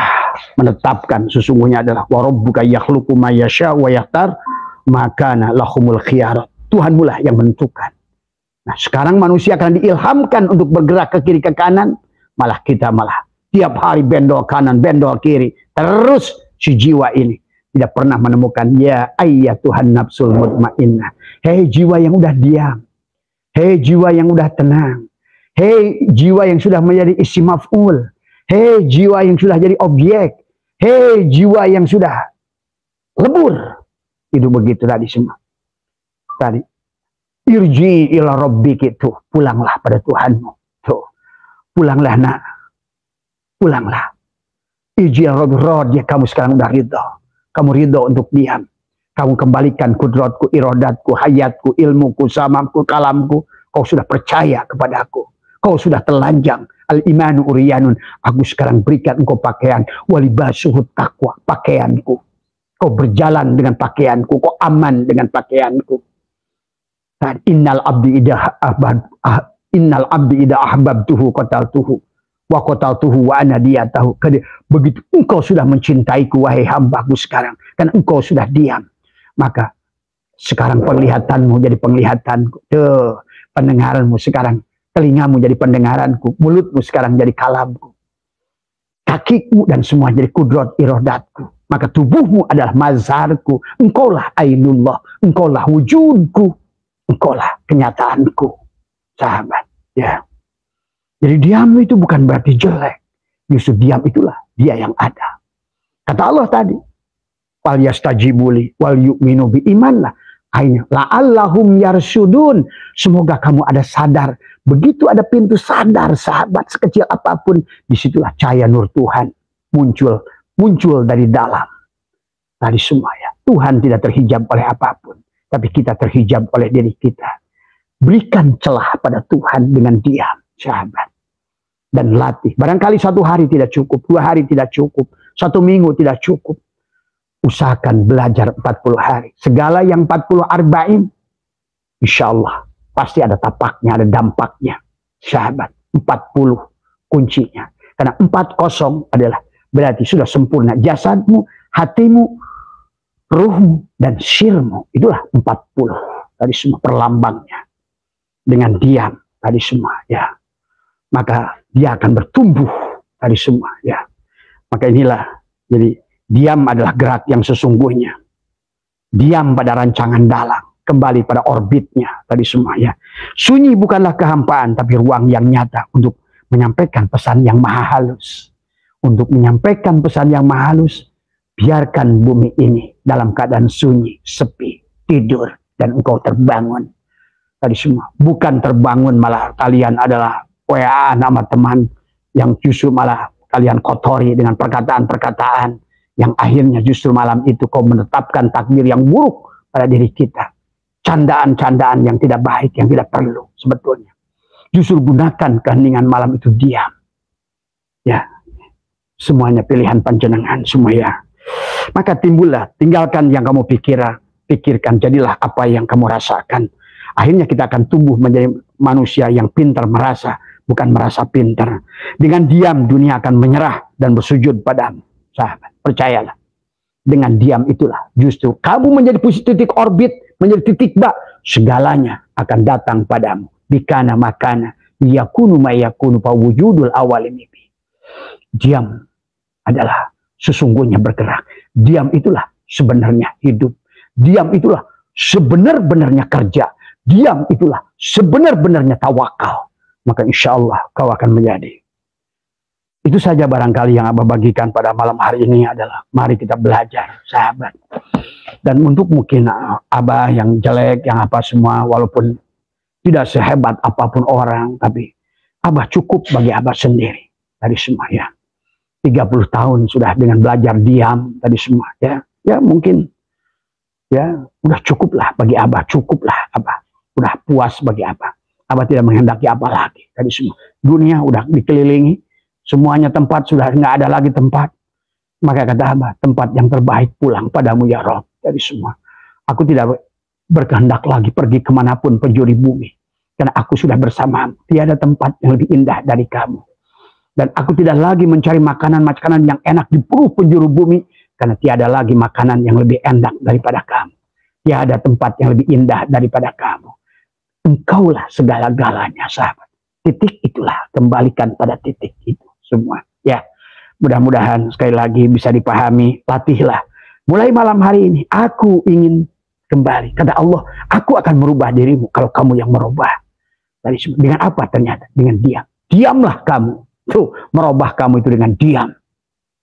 menetapkan sesungguhnya adalah warabbuka yakhluqu ma yasha wa yakhtar makana lahumul khiyarah. Tuhanmu lah yang menentukan. Nah, sekarang manusia akan diilhamkan untuk bergerak ke kiri ke kanan, malah kita tiap hari bendol kanan, bendol kiri. Terus si jiwa ini tidak pernah menemukan ya ayyatuhan nafsul mutmainnah. Hei jiwa yang udah diam. Hei jiwa yang udah tenang. Hei jiwa yang sudah menjadi isi maf'ul. Hei jiwa yang sudah jadi objek. Hei jiwa yang sudah lebur. Itu begitu tadi semua. Tadi. Irji ila rabbik itu. Pulanglah pada Tuhanmu. Tuh. Pulanglah nak. Pulanglah. Irji ila rabbik. Kamu sekarang udah ridho. Kamu ridho untuk diam. Kamu kembalikan kudratku, irodatku, hayatku, ilmuku, samaku, kalamku. Kau sudah percaya kepadaku. Kau sudah telanjang. Al-imanu uriyanun. Aku sekarang berikan engkau pakaian. Walibasuhut taqwa. Pakaianku. Kau berjalan dengan pakaianku. Kau aman dengan pakaianku. Innal abdi ida ahbabtuhu qataltuhu. Wa qataltuhu wa ana diyatahu. Begitu engkau sudah mencintaiku wahai hambaku sekarang. Dan engkau sudah diam. Maka sekarang penglihatanmu jadi penglihatanku. Tuh, pendengaranmu sekarang. Telingamu jadi pendengaranku. Mulutmu sekarang jadi kalamku. Kakimu dan semua jadi kudrat irodatku. Maka tubuhmu adalah mazharku. Engkaulah ainullah. Engkaulah wujudku. Engkaulah kenyataanku. Sahabat. Ya. Jadi diam itu bukan berarti jelek. Justru diam itulah dia yang ada. Kata Allah tadi. Wal yastajibuli wal yu'minu bi imanlah. La'allahum yarsudun. Semoga kamu ada sadar. Begitu ada pintu sadar sahabat sekecil apapun. Disitulah cahaya nur Tuhan muncul dari dalam. Tadi semua ya. Tuhan tidak terhijab oleh apapun. Tapi kita terhijab oleh diri kita. Berikan celah pada Tuhan dengan diam sahabat. Dan latih. Barangkali 1 hari tidak cukup. 2 hari tidak cukup. 1 minggu tidak cukup. Usahakan belajar 40 hari. Segala yang 40 arba'in. Insya Allah. Pasti ada tapaknya, ada dampaknya. Sahabat. 40 kuncinya. Karena 40 adalah berarti sudah sempurna. Jasadmu, hatimu, ruhmu, dan sirmu. Itulah 40. Tadi semua perlambangnya. Dengan diam. Tadi semua. Ya. Maka dia akan bertumbuh. Tadi semua. Ya. Maka inilah. Jadi diam adalah gerak yang sesungguhnya. Diam pada rancangan dalang. Kembali pada orbitnya. Tadi semua ya. Sunyi bukanlah kehampaan. Tapi ruang yang nyata. Untuk menyampaikan pesan yang maha halus. Untuk menyampaikan pesan yang maha halus. Biarkan bumi ini dalam keadaan sunyi, sepi, tidur. Dan engkau terbangun. Tadi semua. Bukan terbangun malah kalian adalah WA nama teman. Yang justru malah kalian kotori dengan perkataan-perkataan. Yang akhirnya justru malam itu kau menetapkan takdir yang buruk pada diri kita. Candaan-candaan yang tidak baik, yang tidak perlu sebetulnya. Justru gunakan keheningan malam itu diam. Ya, semuanya pilihan panjenengan semua ya. Maka timbullah, tinggalkan yang kamu pikirkan, jadilah apa yang kamu rasakan. Akhirnya kita akan tumbuh menjadi manusia yang pintar merasa, bukan merasa pintar. Dengan diam dunia akan menyerah dan bersujud padamu. Sahabat, percayalah. Dengan diam itulah justru kamu menjadi titik orbit, menjadi titik bak, segalanya akan datang padamu. Bikana makana, yakunu mayakunu pawujudul awalimibi. Diam adalah sesungguhnya bergerak. Diam itulah sebenarnya hidup. Diam itulah sebenar-benarnya kerja. Diam itulah sebenar-benarnya tawakal. Maka insya Allah kau akan menjadi Itu saja barangkali yang Abah bagikan pada malam hari ini adalah mari kita belajar, sahabat. Dan untuk mungkin Abah yang jelek, yang apa semua, walaupun tidak sehebat apapun orang, tapi Abah cukup bagi Abah sendiri dari semua ya. 30 tahun sudah dengan belajar diam tadi semua ya. Ya mungkin ya udah cukup lah bagi Abah, cukup lah Abah. Udah puas bagi Abah. Abah tidak menghendaki apa lagi tadi semua. Dunia udah dikelilingi, semuanya tempat sudah nggak ada lagi tempat. Maka kata Abah, tempat yang terbaik pulang padamu ya Rob tadi semua. Aku tidak berkehendak lagi pergi kemanapun penjuru bumi. Karena aku sudah bersamamu. Tiada tempat yang lebih indah dari kamu. Dan aku tidak lagi mencari makanan-makanan yang enak di penjuru bumi. Karena tiada lagi makanan yang lebih enak daripada kamu. Tiada tempat yang lebih indah daripada kamu. Engkaulah segala-galanya sahabat. Titik itulah. Kembalikan pada titik itu semua. Ya, mudah-mudahan sekali lagi bisa dipahami. Latihlah. Mulai malam hari ini aku ingin kembali. Kata Allah, aku akan merubah dirimu kalau kamu yang merubah. Dengan apa ternyata? Dengan diam. Diamlah kamu. Tuh, merubah kamu itu dengan diam.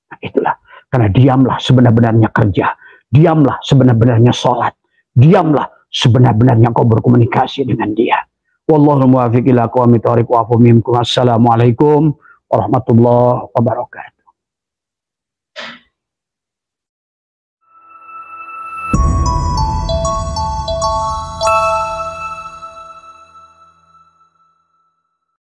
Nah, itulah. Karena diamlah sebenar-benarnya kerja. Diamlah sebenar-benarnya sholat. Diamlah sebenar-benarnya kau berkomunikasi dengan dia. Wallahul muwaffiq ila aqwamit thoriq wa afu minkum. Assalamualaikum warahmatullahi wabarakatuh.